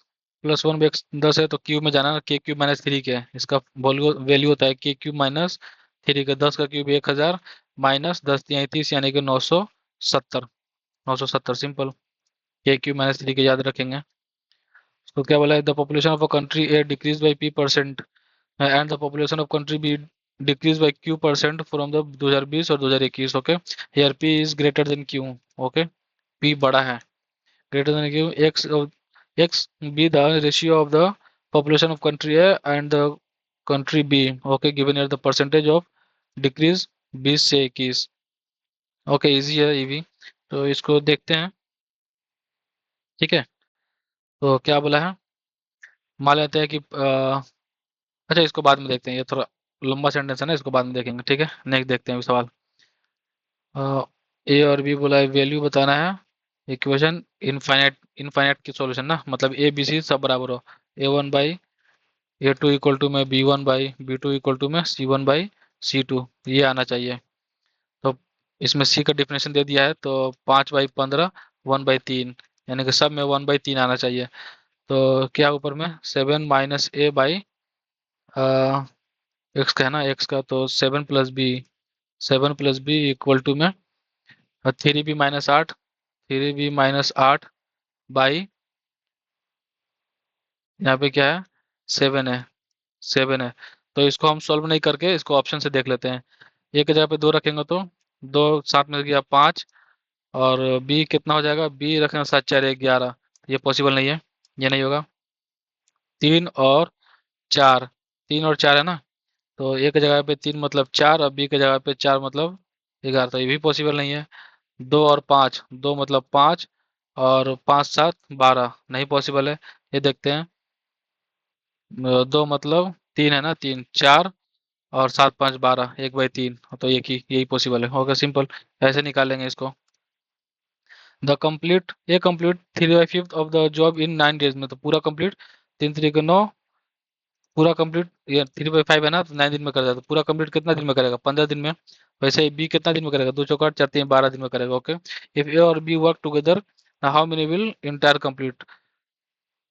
प्लस वन एक्स 10 है तो क्यूब में जाना ना, के क्यूब माइनस थ्री के है, इसका वैल्यू होता है के क्यूब माइनस थ्री का। 10 का क्यूब 1000 माइनस 10×3 यानी कि 970, 970 सिंपल। के क्यूब माइनस थ्री के याद रखेंगे। तो क्या बोला है, the population of a country A decrease by p% and the population of country be decrease by q% from the 2020 और 2021। Okay, here p is greater than q। Okay, p बड़ा है, greater than q, x be the ratio of the population of country A and the country B, okay, given here the percentage of decrease 20 से 21। Okay, easy है ये भी, तो इसको देखते हैं। ठीक है, तो क्या बोला है, मान लेते हैं कि अच्छा इसको बाद में देखते हैं, ये थोड़ा लंबा सेंटेंस है ना, इसको बाद में देखेंगे। ठीक है, नेक्स्ट देखते हैं अभी सवाल। ए और बी बोला है, वैल्यू बताना है, इक्वेशन इनफाइनाइट, इनफाइनाइट की सॉल्यूशन ना, मतलब ए बी सी सब बराबर हो। A1 by A2 equal to में B1 by B2 equal to में C1 बाई C2, ये आना चाहिए। तो इसमें C का डिफिनेशन दे दिया है, तो 5/15 1/3, यानी कि सब में 1/3 आना चाहिए। तो क्या ऊपर में 7 - A बाई एक्स का है ना, एक्स का, तो 7 + B इक्वल टू में 3B - 8, 3B - 8 बाई, यहाँ पे क्या है, 7 है, 7 है। तो इसको हम सॉल्व नहीं करके इसको ऑप्शन से देख लेते हैं। एक की जगह पे 2 रखेंगे तो 2 सात में गया 5, और बी कितना हो जाएगा, बी रखेंगे 7 × 4 = 11, ये पॉसिबल नहीं है, ये नहीं होगा। 3 और 4, 3 और 4 है ना, तो एक की जगह पे 3 मतलब 4 और बी की जगह पे 4 मतलब 11, तो ये भी पॉसिबल नहीं है। 2 और 5, 2 मतलब 5, और 5 × 7 = 12, नहीं पॉसिबल है। ये देखते हैं, 2 मतलब 3 है ना, 3 4 और 7 × 5 = 12, 1/3, तो एक ही, यही पॉसिबल है। होगा सिंपल, ऐसे निकालेंगे इसको। The complete A complete 3/5 of the job in 9 days में, तो पूरा कंप्लीट, 3×3 = 9, पूरा कंप्लीट, ये 3/5 है ना, तो 9 दिन में कर जाता, तो पूरा कंप्लीट कितना दिन में करेगा, 15 दिन में। वैसे बी कितना दिन में करेगा, 2 × 4 = 4, 12 दिन में करेगा। ओके, इफ ए और B work together how many will entire complete.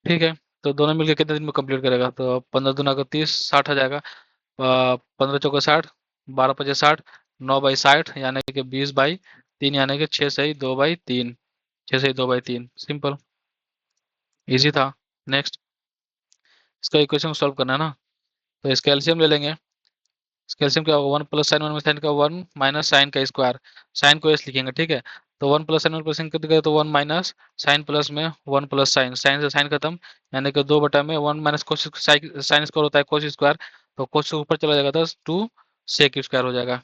ठीक है, तो दोनों मिलकर कितने दिन में कंप्लीट करेगा, तो 15×2 = 30, 60 आ जाएगा। 15×4 = 60, 12×5 = 60, 9/60 यानी कि 20/3, यानी कि 6×2/3, 6×2/3 सिंपल, इजी था। नेक्स्ट, इसका इक्वेशन सॉल्व करना है ना, तो इसका एलसीएम ले लेंगे। इसका एलसीएम क्या होगा, 1 + sin 1 - sin का 1 - sin का स्क्वायर, साइन को एस लिखेंगे। ठीक है, तो 1 + sin 1 + sin कर देगा तो 1 माइनस साइन प्लस में 1 + साइन, साइन से साइन खत्म, यानी कि 2/1 - cos साइन स्क्वायर होता है cos स्क्वायर, तो cos से ऊपर चला जाएगा, 2 sec स्क्वायर हो जाएगा,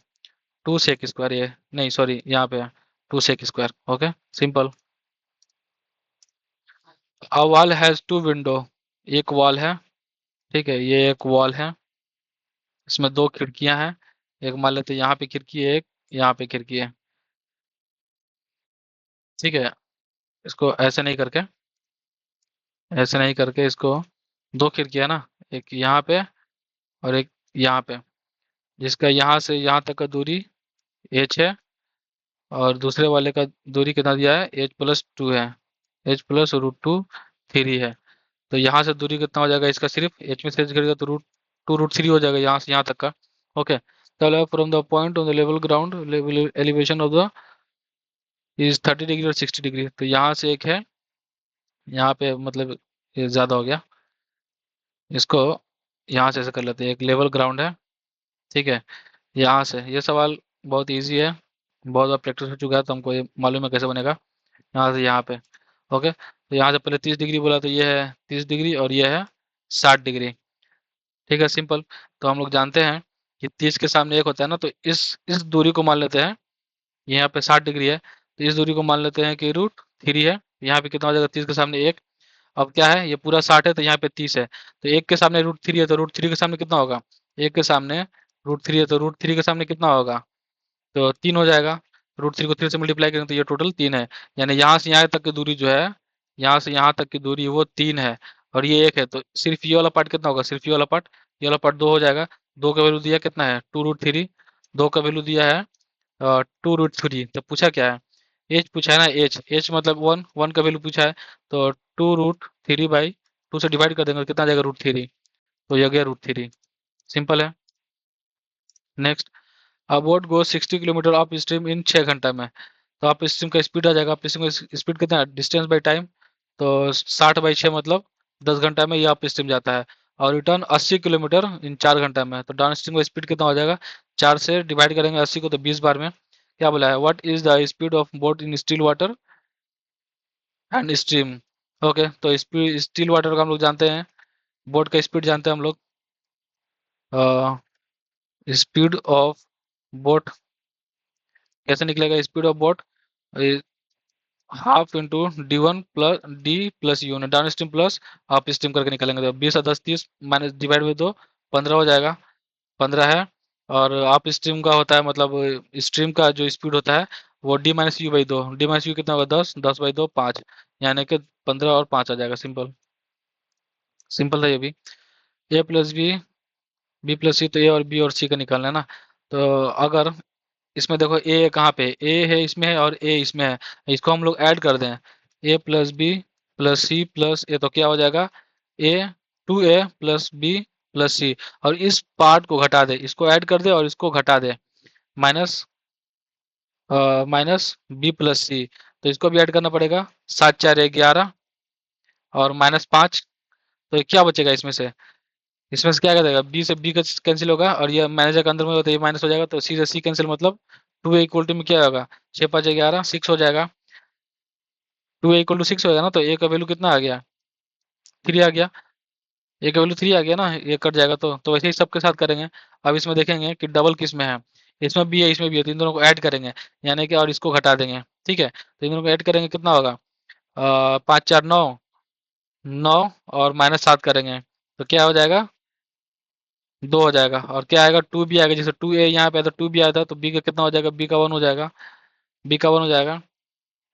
2 sec स्क्वायर, ये नहीं सॉरी यहाँ पे है 2 sec square. Okay simple. A wall has 2 window, एक वॉल है, ठीक है, ये एक वॉल है, इसमें 2 खिड़कियां हैं, एक मान लेते हैं यहाँ पे खिड़की है, एक यहाँ पे खिड़की है। ठीक है, इसको ऐसे नहीं करके इसको, 2 खिड़कियां ना, एक यहाँ पे और एक यहाँ पे, जिसका यहाँ से यहाँ तक का दूरी h है, और दूसरे वाले का दूरी कितना दिया है, h+2 है, h+√2 3 है। तो यहाँ से दूरी कितना हो जाएगा इसका, सिर्फ h में से h गिरेगा तो √2√3 हो जाएगा, यहाँ से यहाँ तक का। ओके, चलो from the point on the level ground, level elevation of the is 30 degree और 60 डिग्री, तो यहाँ से एक है, यहाँ पे मतलब ये ज़्यादा हो गया, इसको यहाँ से ऐसे कर लेते हैं, एक लेवल ग्राउंड है। ठीक है, यहाँ से ये सवाल बहुत इजी है, बहुत बार प्रैक्टिस हो चुका है, तो हमको ये मालूम है कैसे बनेगा। यहाँ से यहाँ पे। ओके, तो यहाँ से पहले 30 डिग्री बोला, तो ये है 30 डिग्री और ये है 60 डिग्री। ठीक है, सिंपल। तो हम लोग जानते हैं कि 30 के सामने एक होता है ना, तो इस दूरी को मान लेते हैं, यहाँ पे 60 डिग्री है, तो इस दूरी को मान लेते हैं कि √3 है। यहाँ पे कितना हो जाएगा, 30 के सामने एक। अब क्या है, ये पूरा 60 है, तो यहाँ पे 30 है, तो एक के सामने √3 है, तो √3 के सामने कितना होगा, एक के सामने √3 है, तो √3 के सामने कितना होगा, तो 3 हो जाएगा। √3 को 3 से मल्टीप्लाई करेंगे तो ये टोटल 3 है। यानी यहाँ से यहाँ तक की दूरी जो है, यहाँ से यहाँ तक की दूरी वो 3 है, और ये एक है, तो सिर्फ ये वाला पार्ट कितना होगा, सिर्फ ये वाला पार्ट 2 हो जाएगा। 2 का वैल्यू दिया कितना है, 2√3। 2 का वैल्यू दिया है 2√3। तो पूछा क्या है, एच पूछा है ना, एच एच मतलब 1, 1 का वैल्यू पूछा है, तो 2√3/2 से डिवाइड कर देंगे तो कितना आ जाएगा, √3। तो ये गया √3। सिंपल है। Next, a boat goes 60 kilometre upstream in 6 घंटा में। तो अप स्ट्रीम का स्पीड आ जाएगा, अप स्ट्रीम का स्पीड कितना है, डिस्टेंस बाई टाइम, तो 60/6 मतलब 10 घंटा में ये अप स्ट्रीम जाता है। और रिटर्न 80 किलोमीटर इन 4 घंटा में, तो डाउन स्ट्रीम का स्पीड कितना हो जाएगा, 4 से डिवाइड करेंगे 80 को, तो 20 बार में। क्या बोला है, what is the speed of boat in still water and stream. Okay, तो स्पीड स्टिल वाटर का हम लोग जानते हैं, बोट का स्पीड जानते हैं हम लोग, स्पीड ऑफ बोट कैसे निकलेगा, speed of boat half into D1 + D+U ने down stream plus up stream करके निकालेंगे, तो 20 और 10 30 माइनस डिवाइड बाई 2, 15 हो जाएगा। 15 है। और अप स्ट्रीम का होता है मतलब स्ट्रीम का जो स्पीड होता है वो D-U/2, D-U कितना होगा, 10, 10/2 5, यानी कि 15 और 5 आ जाएगा। सिंपल, सिंपल था ये भी। A+B, B+C, तो ए और बी और सी का निकालना है ना। तो अगर इसमें देखो ए कहाँ पे, ए है इसमें है और ए इसमें है, इसको हम लोग ऐड कर दें, A+B+C+A, तो क्या हो जाएगा, A 2A+B+C, और इस पार्ट को घटा दे, इसको ऐड कर दे और इसको घटा दे, माइनस B+C, तो इसको भी ऐड करना पड़ेगा, 7 4 11 और -5, तो क्या बचेगा इसमें से, क्या करेगा, बी से बी का कैंसिल होगा, और ये मैनेजर के अंदर में होता है, ये माइनस हो जाएगा, तो सी से सी कैंसिल, मतलब 2A इक्वल टू में क्या होगा, 6 5 11 6 हो जाएगा। 2A इक्वल टू 6 हो जाएगा ना, तो ए का वैल्यू कितना आ गया, 3 आ गया। ए का वैल्यू 3 आ गया ना, ये कट जाएगा, तो वैसे ही सबके साथ करेंगे। अब इसमें देखेंगे कि डबल किस में है, इसमें भी है इसमें भी है, तो इन दोनों को ऐड करेंगे, यानी कि और इसको घटा देंगे। ठीक है, तो इन दोनों को ऐड करेंगे, कितना होगा, 5 4 9, 9 और -7 करेंगे, तो क्या हो जाएगा, 2 हो जाएगा। और क्या आएगा, 2 भी आएगा, जैसे 2A यहाँ पे है तो 2 भी आया था, तो बी का कितना हो जाएगा, बी का 1 हो जाएगा, बी का 1 हो जाएगा।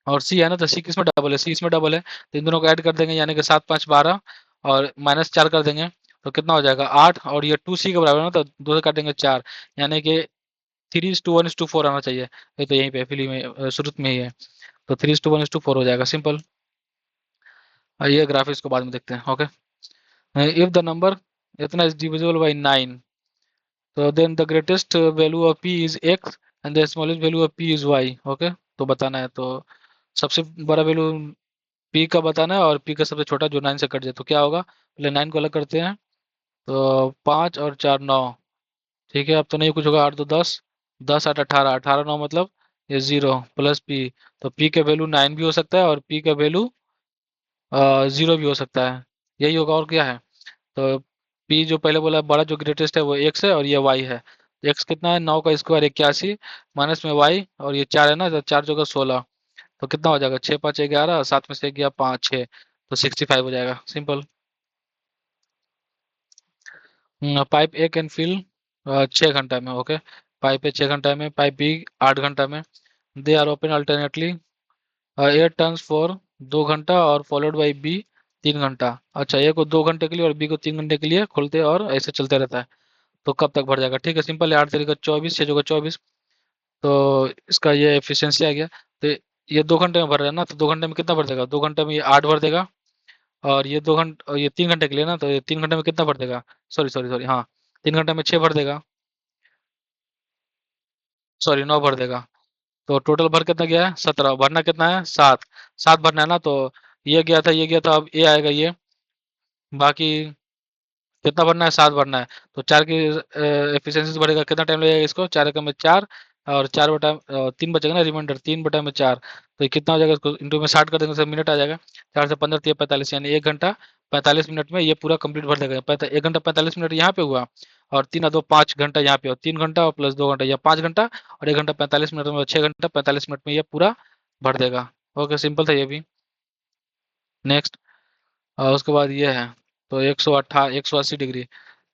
और सी है ना, तो सी किसमें डबल है, सी इसमें डबल है, तो इन दोनों को ऐड कर देंगे, यानी कि 7 5 12 और -4 कर देंगे, तो कितना हो जाएगा 8, और ये 2C के बराबर है ना, तो 2 से काटेंगे 4, यानी कि 3:1:4 आना चाहिए। ये तो यहीं पे फिल्म में शुरू में ही है, तो 3:1:4 हो जाएगा। सिंपल। ये ग्राफिक्स को बाद में देखते हैं। ओके, इफ द नंबर इतना इज डिविजिबल बाई 9, तो then the greatest value of p is x and the smallest value of p is y। Okay, तो बताना है, तो सबसे बड़ा वैल्यू p का बताना है, और p का सबसे छोटा जो 9 से कट जाए, तो क्या होगा, पहले 9 को अलग करते हैं, तो 5 और 4 9। ठीक है, अब तो नहीं कुछ होगा, 8 2 10, 10 8 18, 18 9 मतलब ये 0 प्लस p, तो p का वैल्यू 9 भी हो सकता है और p का वैल्यू 0 भी हो सकता है, यही होगा, और क्या है। तो पी जो पहले बोला बड़ा जो ग्रेटेस्ट है वो एक्स है, और ये वाई है। एक्स कितना है, 9 का स्क्वायर 81, माइनस में वाई, और ये 4 है ना, तो 4 जगह 16, तो कितना हो जाएगा, 6 5 11, 7 में से गया 5 6, तो 65 हो जाएगा। Simple. Pipe A can fill 6 घंटा में। ओके, पाइप ए 6 घंटा में, पाइप बी 8 घंटा में, they are open alternately, A turns for 2 घंटा और फॉलोड बाई बी 3 घंटा। अच्छा, ए को 2 घंटे के लिए और बी को 3 घंटे के लिए खोलते हैं, और ऐसे चलते रहता है, तो कब तक भर जाएगा। ठीक है, सिंपल है, 8 तरीका 24, 6 जगह 24, तो इसका ये एफिशिएंसी आ गया। तो ये 2 घंटे में भर रहा है ना, तो 2 घंटे में कितना भर देगा, 2 घंटे में ये 8 भर देगा, और ये 2 घंटे, ये 3 घंटे के लिए ना, तो ये 3 घंटे में कितना भर देगा, सॉरी सॉरी सॉरी, हाँ, 3 घंटे में 6 भर देगा, सॉरी 9 भर देगा, तो टोटल भर कितना गया है, 17, भरना कितना है, 7, 7 भरना है ना, तो ये गया था ये गया था, अब ये आएगा ये, बाकी कितना भरना है? 7 भरना है। तो 4 की एफिशिएंसी से बढ़ेगा, कितना टाइम लगेगा इसको? 4 एकम में 4, और 4 बटा 3 बचेगा ना रिमाइंडर, 3 बटा में 4, तो ये कितना हो जाएगा? इसको इंटू में 60 कर देंगे तो मिनट आ जाएगा। 4 से 15 3 45, यानी 1 घंटा 45 मिनट में ये पूरा कंप्लीट भर देगा। 1 घंटा 45 मिनट यहाँ पे हुआ, और 3 और 2 5 घंटा यहाँ पे, और 3 घंटा और प्लस 2 घंटा या 5 घंटा, और 1 घंटा 45 मिनट में 6 घंटा 45 मिनट में ये पूरा भर देगा। ओके, सिंपल था ये भी। नेक्स्ट, और उसके बाद ये है, तो 180 डिग्री,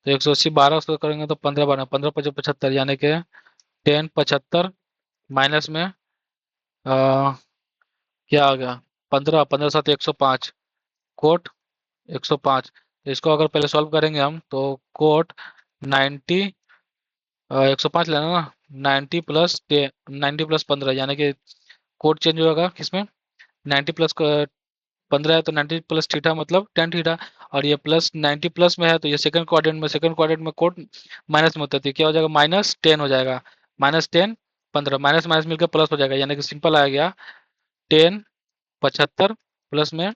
तो 180 12 उसको करेंगे तो 15 12 15 पचे 75, यानी कि 10 75 माइनस में क्या आ गया? 15 15 7 105 कोट 105। तो इसको अगर पहले सॉल्व करेंगे हम, तो कोट 90, 105 लेना ना, 90 प्लस 90 प्लस 15, यानी कि कोड चेंज होगा किसमें? 90 प्लस 15 है तो 90 प्लस थीटा मतलब 10 थीटा, और ये प्लस 90 प्लस में है तो ये सेकंड क्वाड्रेंट में कोड माइनस में होता है, तो क्या हो जाएगा? -10 हो जाएगा। -10 15, माइनस माइनस मिलकर प्लस हो जाएगा, यानी कि सिंपल आ गया 10 75 प्लस में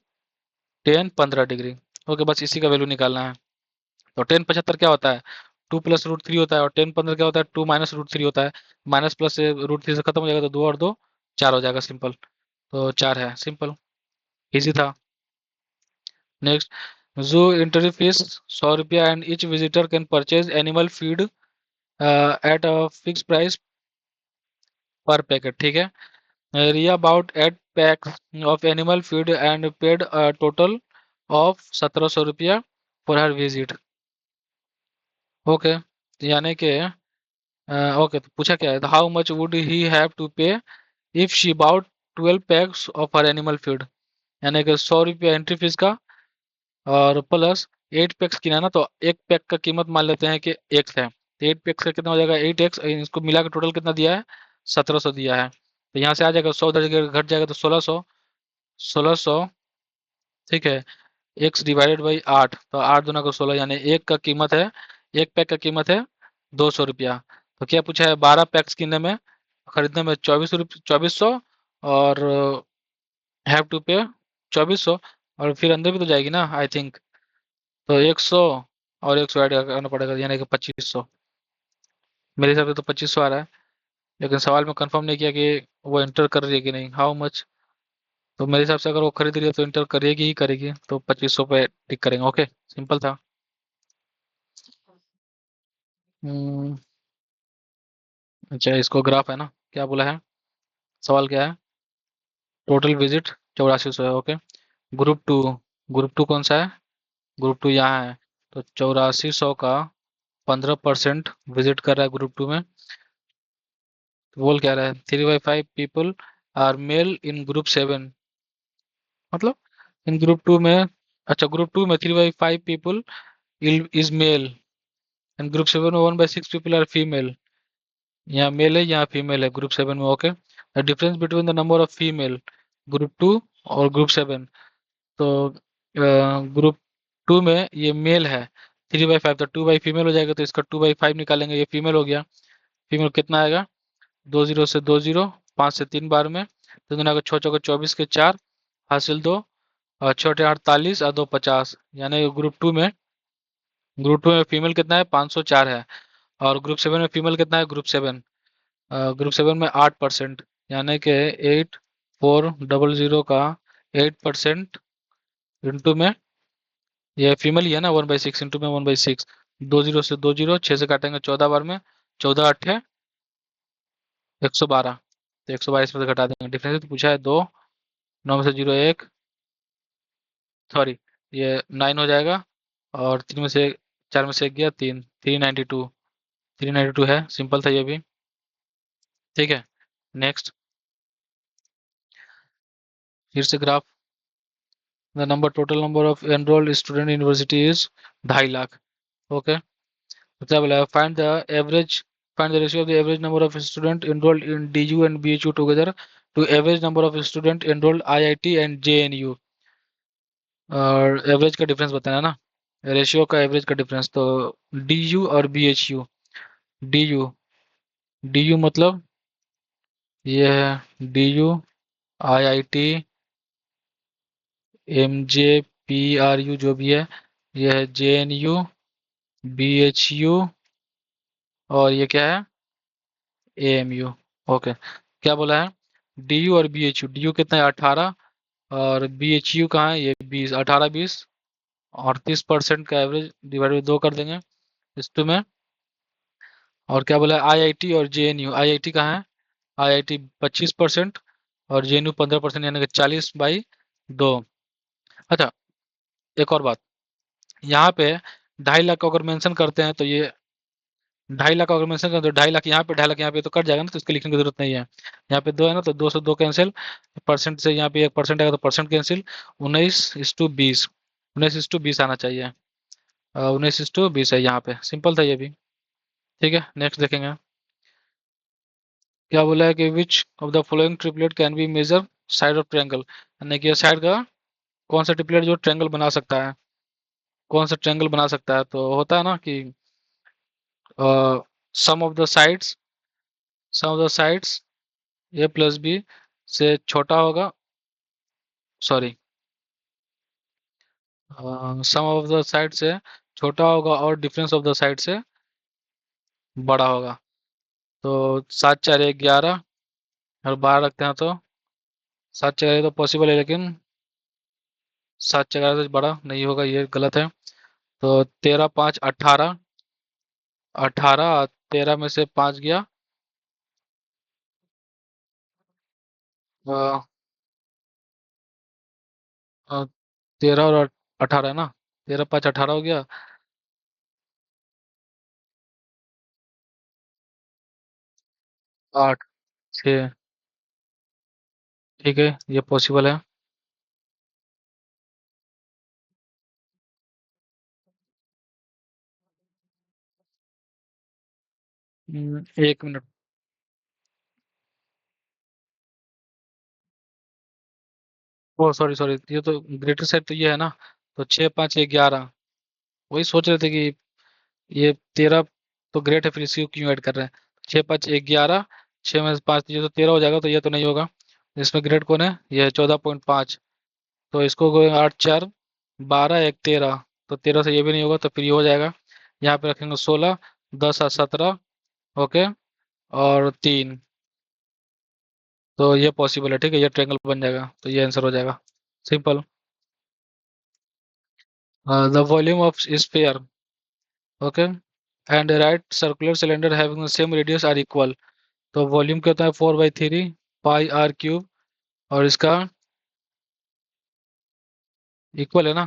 10 15 डिग्री। ओके, बस इसी का वैल्यू निकालना है। तो 10 75 क्या होता है? 2 प्लस रूट थ्री होता है, और 10 15 क्या होता है? 2 माइनस रूट थ्री होता है। माइनस प्लस से रूट थ्री से खत्म हो जाएगा, तो 2 और 2 4 हो जाएगा, सिंपल। तो 4 है, सिंपल, इजी था। नेक्स्ट, जू एंट्री फीस 100 रुपया and each visitor can purchase animal feed at a fix price per packet, ठीक है। Riya about 8 packs of animal feed and paid a total of 1700 रुपया फॉर हर विजिट। ओके, यानी कि okay, तो पूछा क्या है? How much would he have to pay if she bought 12 packs of her animal feed, यानी कि 100 रुपया एंट्री फीस का, और प्लस 8 पैक्स की ना, तो एक पैक का कीमत मान लेते हैं कि एक्स है, तो 8 पैक्स का कितना हो जाएगा? 8x, इसको मिला के टोटल कितना दिया है? 1700 दिया है। तो यहाँ से आ जाएगा 100 उधर घट जाएगा तो 1600, 1600, ठीक है, एक्स डिवाइडेड बाई 8, तो 8 दूना को 16, यानी एक का कीमत है, एक पैक का कीमत है 200 रुपया। तो क्या पूछा है? 12 पैक्स किनने में, खरीदने में 2400, और हैव टू पे 2400, और फिर अंदर भी तो जाएगी ना आई थिंक, तो 100 और 100 ऐड करना पड़ेगा, यानी कि 2500। मेरे हिसाब से तो 2500 आ रहा है, लेकिन सवाल में कंफर्म नहीं किया कि वो इंटर कर रही है कि नहीं, हाउ मच। तो मेरे हिसाब से अगर वो खरीद रही है तो इंटर करेगी ही करेगी, तो 2500 पे टिक करेंगे। ओके, सिंपल था। हम्म, अच्छा, इसको ग्राफ है ना, क्या बोला है? सवाल क्या है? टोटल विजिट 8400 है। Okay, group two, group two कौन सा है? ग्रुप टू यहाँ है, तो 8400 का 15% विजिट कर रहा है ग्रुप टू में। तो बोल क्या रहा है? 3/5 people are male in group 7, मतलब इन ग्रुप टू में, अच्छा ग्रुप टू में 3/5 people is male, and group 7 में 1/6 पीपल आर फीमेल। यहाँ मेल है, यहाँ फीमेल है ग्रुप 7 में। Okay, the difference between the number of female group two और ग्रुप 7, तो ग्रुप टू में ये मेल है 3/5, तो 2 बाई फीमेल हो जाएगा, तो इसका 2/5 निकालेंगे, ये फीमेल हो गया। फीमेल कितना आएगा? 20 से 20, 5 से 3 बार में, तो दोनों का 6 चौके 24 के 4 हासिल 2, और छोटे 48 और 2 50, यानी ग्रुप टू में फीमेल कितना है? 504 है। और ग्रुप 7 में फीमेल कितना है? ग्रुप 7 में 8%, यानी कि 8400 का 8% इंटू में, ये फीमेल ही है ना, 1/6 इंटू में 1/6, 20 से 20, 6 से काटेंगे 14 बार में, 14 अट्ठे 112, तो 122 में से घटा देंगे। डिफरेंस तो पूछा है दो, 9 में से 0 1, सॉरी, ये 9 हो जाएगा, और 3 में से 4 में से 1 गया 3, 392, 392 है, सिंपल था ये भी। ठीक है, नेक्स्ट, फिर से graph, the number total number of enrolled student university is 2.5 lakh. Okay, तो क्या बोला है? Find the ratio of the average number of student enrolled in DU and BHU together to average number of student enrolled IIT and JNU. और average का difference बताना है ना, ratio का एवरेज का डिफरेंस, तो डीयू और बीएचयू। डीयू, डीयू मतलब ये है डीयू, आईआईटी, एमजे, पीआरयू जो भी है, ये है जेएनयू, BHU और ये क्या है, AMU। ओके, क्या बोला है, DU और BHU, DU कितना है 18, और BHU कहाँ है, ये 20, 18 20, और 30% का एवरेज डिवाइड बाई 2 कर देंगे इस टू में। और क्या बोला है, IIT और JNU, IIT कहाँ है, IIT 25% और JNU 15%, यानी कि 40/2। अच्छा, एक और बात, यहाँ पे 2.5 लाख का अगर मेंशन करते हैं तो ये 2.5 लाख का अगर मेंशन करते हैं तो 2.5 लाख यहाँ पे, 2.5 लाख यहाँ पे, तो कट जाएगा ना, तो इसके लिखने की जरूरत नहीं है। यहाँ पे 2 है ना, तो 2 से 2 कैंसिल, परसेंट से यहाँ पे 1% आएगा तो परसेंट कैंसिल, 19:20, 19:20 आना चाहिए। 19:20 है यहाँ पे, सिंपल था ये भी। ठीक है, नेक्स्ट देखेंगे। क्या बोला है कि which of the following triplet can be measure side of triangle, यानी कि साइड का कौन सा ट्रिपलेट जो ट्रायंगल बना सकता है, कौन सा ट्रायंगल बना सकता है, तो होता है ना कि sum of the sides, sum of the sides A+B से छोटा होगा, sorry, sum of the side से छोटा होगा और डिफरेंस ऑफ द साइड से बड़ा होगा। तो 7 4 1 11, और 12 रखते हैं तो 7 4 तो पॉसिबल है, लेकिन 7 4 से बड़ा नहीं होगा, ये गलत है। तो 13 5 18, 18, 13 में से 5 गया, 13 और 18 है ना, 13 5 18 हो गया। 8 6, ठीक है, ये पॉसिबल है। 1 मिनट। ओ सॉरी सॉरी, ये तो ग्रेटर साइड तो ये है ना, तो 6 5 1 11, वही सोच रहे थे कि ये 13 तो ग्रेट है, फिर इसी को क्यों ऐड कर रहे हैं। 6 5 1 11, 6 में से 5 ये तो 13 हो जाएगा, तो ये तो नहीं होगा। इसमें ग्रेट कौन है, ये है 14.5, तो इसको 8 4 12 1 13, तो 13 से ये भी नहीं होगा, तो फिर ये हो जाएगा। यहाँ पे रखेंगे 16, 10 17, ओके, और 3, तो ये पॉसिबल है, ठीक है, ये ट्रायंगल बन जाएगा, तो ये आंसर हो जाएगा, simple. The volume of sphere, okay, and right circular cylinder having the same radius are equal, तो वॉल्यूम क्या होता है, 4/3 पाई r क्यूब, और इसका इक्वल है ना,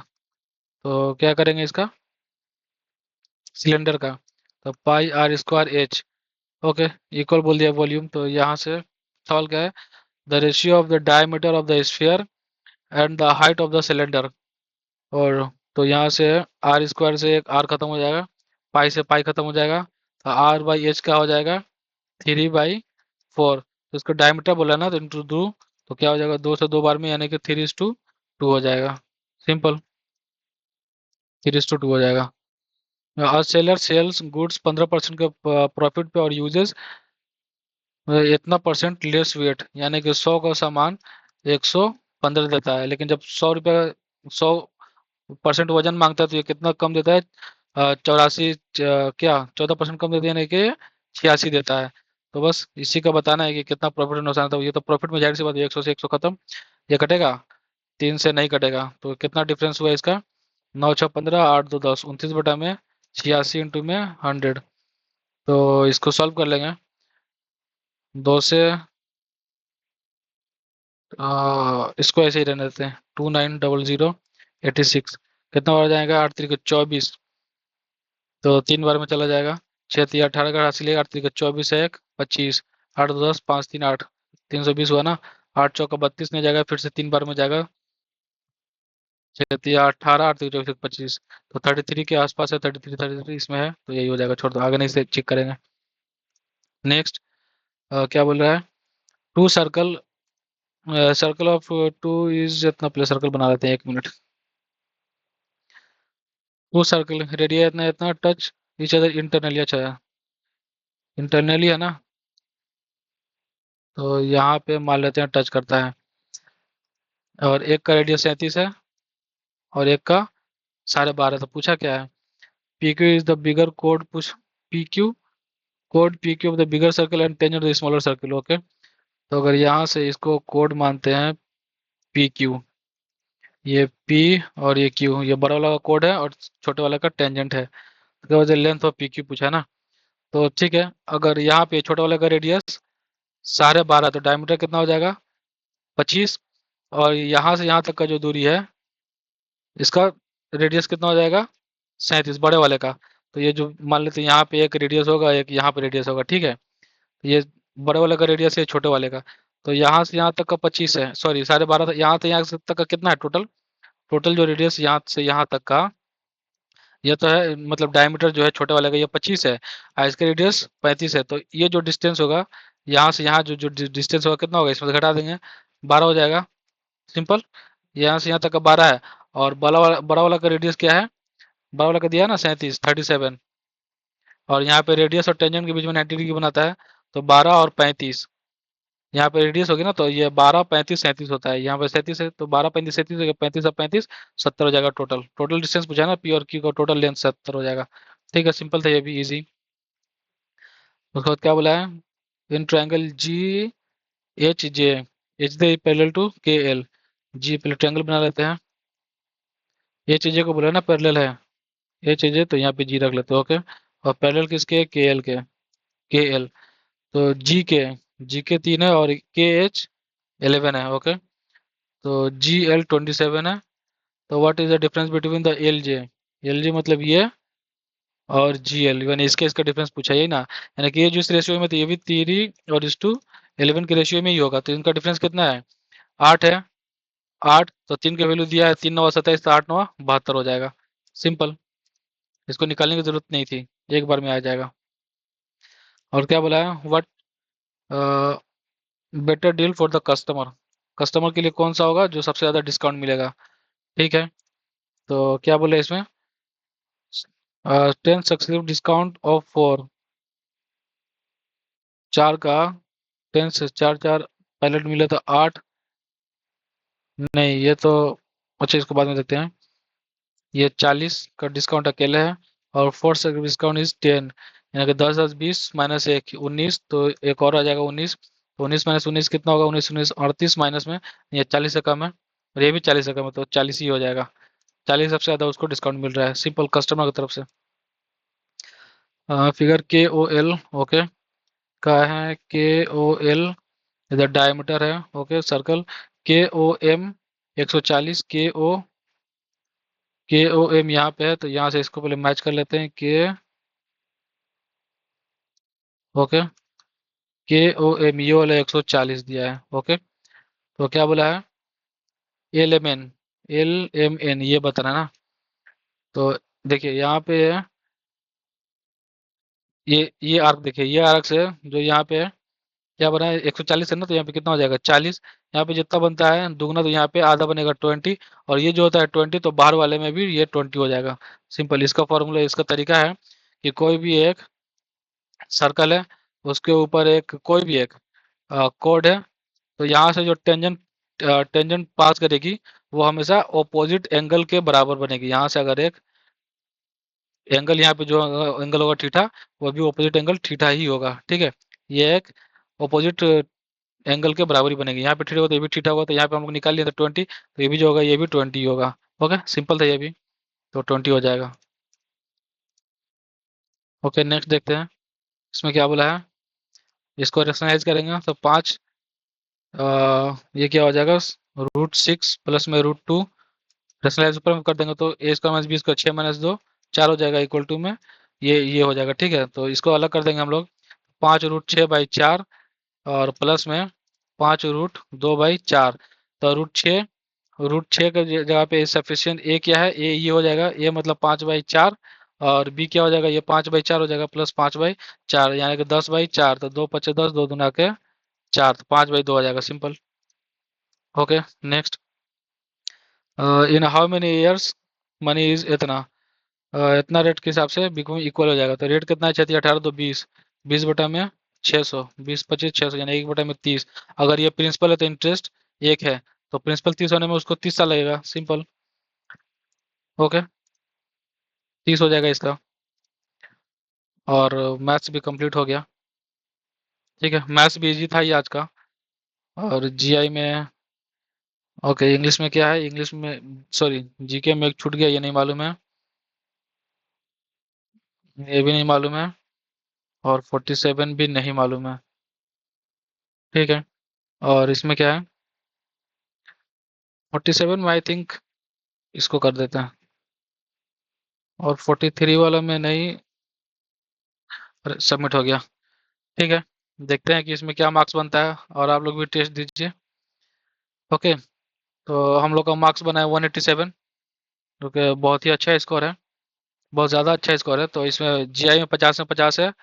तो क्या करेंगे इसका, सिलेंडर का, तो πr² h, ओके, इक्वल बोल दिया वॉल्यूम, तो यहाँ से सवाल क्या है, the ratio of the diameter of the sphere and the height of the cylinder, और तो यहाँ से r² से एक r खत्म हो जाएगा, पाई से पाई खत्म हो जाएगा, तो r/h क्या हो जाएगा, 3/4, तो इसको डायमीटर बोला ना, तो इंटू 2, तो क्या हो जाएगा, 2 से 2 बार में, यानी कि 3:2 हो जाएगा, सिंपल, 3:2 हो जाएगा। सेलर सेल्स गुड्स 15% के प्रॉफिट पे और यूजेस इतना परसेंट लेस वेट, यानी कि 100 का सामान 115 देता है, लेकिन जब 100 रुपये 100% वजन मांगता है तो ये कितना कम देता है, 84, क्या 14% कम देता है, यानी कि 86 देता है। तो बस इसी का बताना है कि कितना प्रॉफिट और नुकसान था, ये तो प्रॉफिट में जाहिर सी बात है, 100 से 100 खत्म, ये कटेगा, 3 से नहीं कटेगा, तो कितना डिफरेंस हुआ इसका, 9 6 15, 8 2 10, 29 में 86 इंटू में 100, तो इसको सॉल्व कर लेंगे, 2 से इसको ऐसे ही रहने देते हैं, 2900 86, कितना बार जाएगा, 8 3 24, तो 3 बार में चला जाएगा, 6 3 18 का हासिल है, 8 3 24 है, 1 25, 8 2 10, 5 3 8, 320 हुआ ना, 8 4 32 नहीं जाएगा, फिर से 3 बार में जाएगा, 6 3 18, 8 3 24 25, तो 33 के आसपास है, 33 इसमें है, तो यही हो जाएगा, छोड़ दो, आगे नहीं से चेक करेंगे। नेक्स्ट, क्या बोल रहा है, two circle, circle of two is, इतना प्ले सर्कल बना लेते हैं, 1 मिनट। टू सर्कल रेडिया इतना इतना टच ईच अदर इंटरनली, अच्छा है, इंटरनली है ना, तो यहाँ पे मान लेते हैं टच करता है, और एक का रेडियस 37 है और एक का 12.5, तो पूछा क्या है, PQ is the bigger chord push PQ chord PQ of the bigger circle and tangent of the smaller circle. Okay, तो अगर यहाँ से इसको कोड मानते हैं PQ, ये P और ये Q, ये बड़ा वाला का कोड है और छोटे वाला का टेंजेंट है, तो वजह लेंथ ऑफ PQ पूछा ना। तो ठीक है, अगर यहाँ पे छोटे वाले का रेडियस 12.5, तो डायमीटर कितना हो जाएगा 25, और यहाँ से यहाँ तक का जो दूरी है इसका रेडियस कितना हो जाएगा 37 बड़े वाले का। तो ये जो मान लेते हैं यहाँ पे एक रेडियस होगा, एक यहाँ पे रेडियस होगा, ठीक है। ये बड़े वाले का रेडियस है छोटे वाले का, तो यहाँ से यहाँ तक का 25 है, सॉरी 12.5, यहाँ से यहाँ तक का कितना है टोटल, टोटल जो रेडियस यहाँ से यहाँ तक का ये तो है, मतलब डायमीटर जो है छोटे वाले का ये 25 है और इसका रेडियस 35 है। तो ये जो डिस्टेंस होगा यहाँ से यहाँ जो जो डिस्टेंस होगा कितना होगा, इसमें से घटा देंगे 12 हो जाएगा, सिंपल। यहाँ से यहाँ तक का 12 है, और बड़ा वाला का रेडियस क्या है, बड़ा वाला का दिया है ना 37, और यहाँ पे रेडियस और टेंजेंट के बीच में 90 डिग्री बनाता है, तो 12 और 35, यहाँ पे रेडियस होगी ना, तो ये 12 35 37 होता है, यहाँ पे 37 है, तो 12 35 37 हो गया, 35 और 35 70 हो जाएगा। टोटल टोटल डिस्टेंस पूछा ना, P और Q का टोटल लेंथ 70 हो जाएगा। ठीक है, सिंपल था ये भी, इजी। उसके बाद क्या बोला है, in triangle G H J H they parallel to K L, G पहले ट्रायंगल बना लेते हैं, एच जे को बोला ना पैरेलल है, एच जे, तो यहाँ पे जी रख लेते हैं, ओके। और पैरेलल किसके, के एल, तो जी के 3 है और के एच 11 है, ओके। तो जी एल 27 है, तो what is the difference between the L J मतलब ये और जी एल, यानी इसके इसका डिफरेंस पूछा ही ना, यानी कि ये जो इस रेशियो में, तो ये भी 3 और इस टू 11 के रेशियो में ही होगा, तो इनका डिफरेंस कितना है 8 है, 8, तो 3 का वैल्यू दिया है, 3 9 27, तो 8 9 72 हो जाएगा, सिंपल। इसको निकालने की जरूरत नहीं थी, एक बार में आ जाएगा। और क्या बोला है, what better deal for the customer, customer के लिए कौन सा होगा जो सबसे ज़्यादा डिस्काउंट मिलेगा, ठीक है। तो क्या बोले इसमें, 10 सक्सेसिव डिस्काउंट ऑफ 4, 4 का 10 से 4 4 पायलट मिले तो 8, नहीं ये तो, अच्छा इसको बाद में देखते हैं। ये 40 का डिस्काउंट अकेले है, और 4 से डिस्काउंट इज 10, यानी कि 10 10 20 माइनस 1 19, तो एक और आ जाएगा 19, तो 19 माइनस 19 कितना होगा, 19 19 38 माइनस में, ये 40 से कम है और ये भी 40 से कम है, तो 40 ही हो जाएगा, 40 सबसे ज़्यादा उसको डिस्काउंट मिल रहा है, सिंपल, कस्टमर की तरफ से। फिगर के ओ एल, ओके, का है के ओ एल, इधर डायमीटर है, ओके, सर्कल, के ओ एम 140, के ओ एम यहाँ पे है, तो यहाँ से इसको पहले मैच कर लेते हैं, के, ओके, के ओ एम ये वाला 140 दिया है, ओके। तो क्या बोला है, एल एम एन ये बताना ना, तो देखिए यहाँ पे है, ये आर्क, देखिए ये आर्क से जो यहाँ पे है क्या बना है, 140 है ना, तो यहाँ पे कितना हो जाएगा 40, यहाँ पे जितना बनता है दुगना, तो यहाँ पे आधा बनेगा 20, और ये जो होता है 20, तो बाहर वाले में भी ये 20 हो जाएगा, सिंपल। इसका फॉर्मूला, इसका तरीका है कि कोई भी एक सर्कल है, उसके ऊपर एक कोई भी एक कोड है, तो यहाँ से जो टेंजेंट टेंजेंट पास करेगी वो हमेशा ऑपोजिट एंगल के बराबर बनेगी। यहाँ से अगर एक एंगल, यहाँ पे जो एंगल होगा थीटा, वो भी ऑपोजिट एंगल थीटा ही होगा, ठीक है। ये एक ऑपोजिट एंगल के बराबर ही बनेगी, यहाँ पे थीटा होगा तो ये भी थीटा होगा, तो यहाँ पे हम लोग निकाल लिया था 20, तो ये भी जो होगा ये भी 20 होगा, ओके, सिंपल था ये भी, तो 20 हो जाएगा। ओके, नेक्स्ट देखते हैं इसमें क्या बोला है, इसको रेशनलाइज करेंगे तो 5, ये क्या हो जाएगा, √6 प्लस में √2, रेशनलाइज ऊपर में कर देंगे तो A square minus B square 6 minus 2 4 हो जाएगा, इक्वल टू में ये हो जाएगा, ठीक है। तो इसको अलग कर देंगे हम लोग, 5√6/4 और प्लस में 5√2/4, तो √6 के जगह पे सफिशियंट ए क्या है, ए ये हो जाएगा, ए मतलब 5/4, और बी क्या हो जाएगा, ये 5/4 हो जाएगा, प्लस 5/4, यानी कि 10/4, तो 2 5 10, 2 दूना के 4, तो 5/2 आ जाएगा, simple. Okay, next, in how many years money is इतना, इतना रेट के हिसाब से बिकम इक्वल हो जाएगा, तो रेट कितना है 6 18, तो 20, 20 बटा में 600, 20 25 600, यानी 1 बटा में 30। अगर ये प्रिंसिपल है तो इंटरेस्ट 1 है, तो प्रिंसिपल 30 होने में उसको 30 साल लगेगा, सिंपल, ओके, 30 हो जाएगा इसका। और मैथ्स भी कंप्लीट हो गया। ठीक है, मैथ्स भी इजी था ये आज का। और जीआई में, ओके, इंग्लिश में क्या है, इंग्लिश में सॉरी, जीके में एक छूट गया, ये नहीं मालूम है, ये भी नहीं मालूम है, और 47 भी नहीं मालूम है। ठीक है, और इसमें क्या है, 47 में आई थिंक इसको कर देते हैं, और 43 वाला में नहीं, सबमिट हो गया। ठीक है, देखते हैं कि इसमें क्या मार्क्स बनता है, और आप लोग भी टेस्ट दीजिए। ओके, तो हम लोग का मार्क्स बना है 187, जो कि बहुत ही अच्छा स्कोर है, बहुत ज़्यादा अच्छा स्कोर है। तो इसमें जीआई में 50 में 50 है,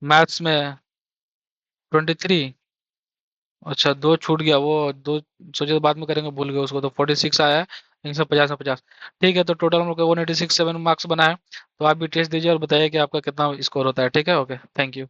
मैथ्स में 23, अच्छा दो छूट गया, वो दो सोचे तो बाद में करेंगे, भूल गए उसको, तो 46 आया है, इनसे 50 में 50। ठीक है, तो टोटल हम लोग का 186 7 मार्क्स बना है। तो आप भी टेस्ट दीजिए और बताइए कि आपका कितना स्कोर होता है। ठीक है, ओके, थैंक यू।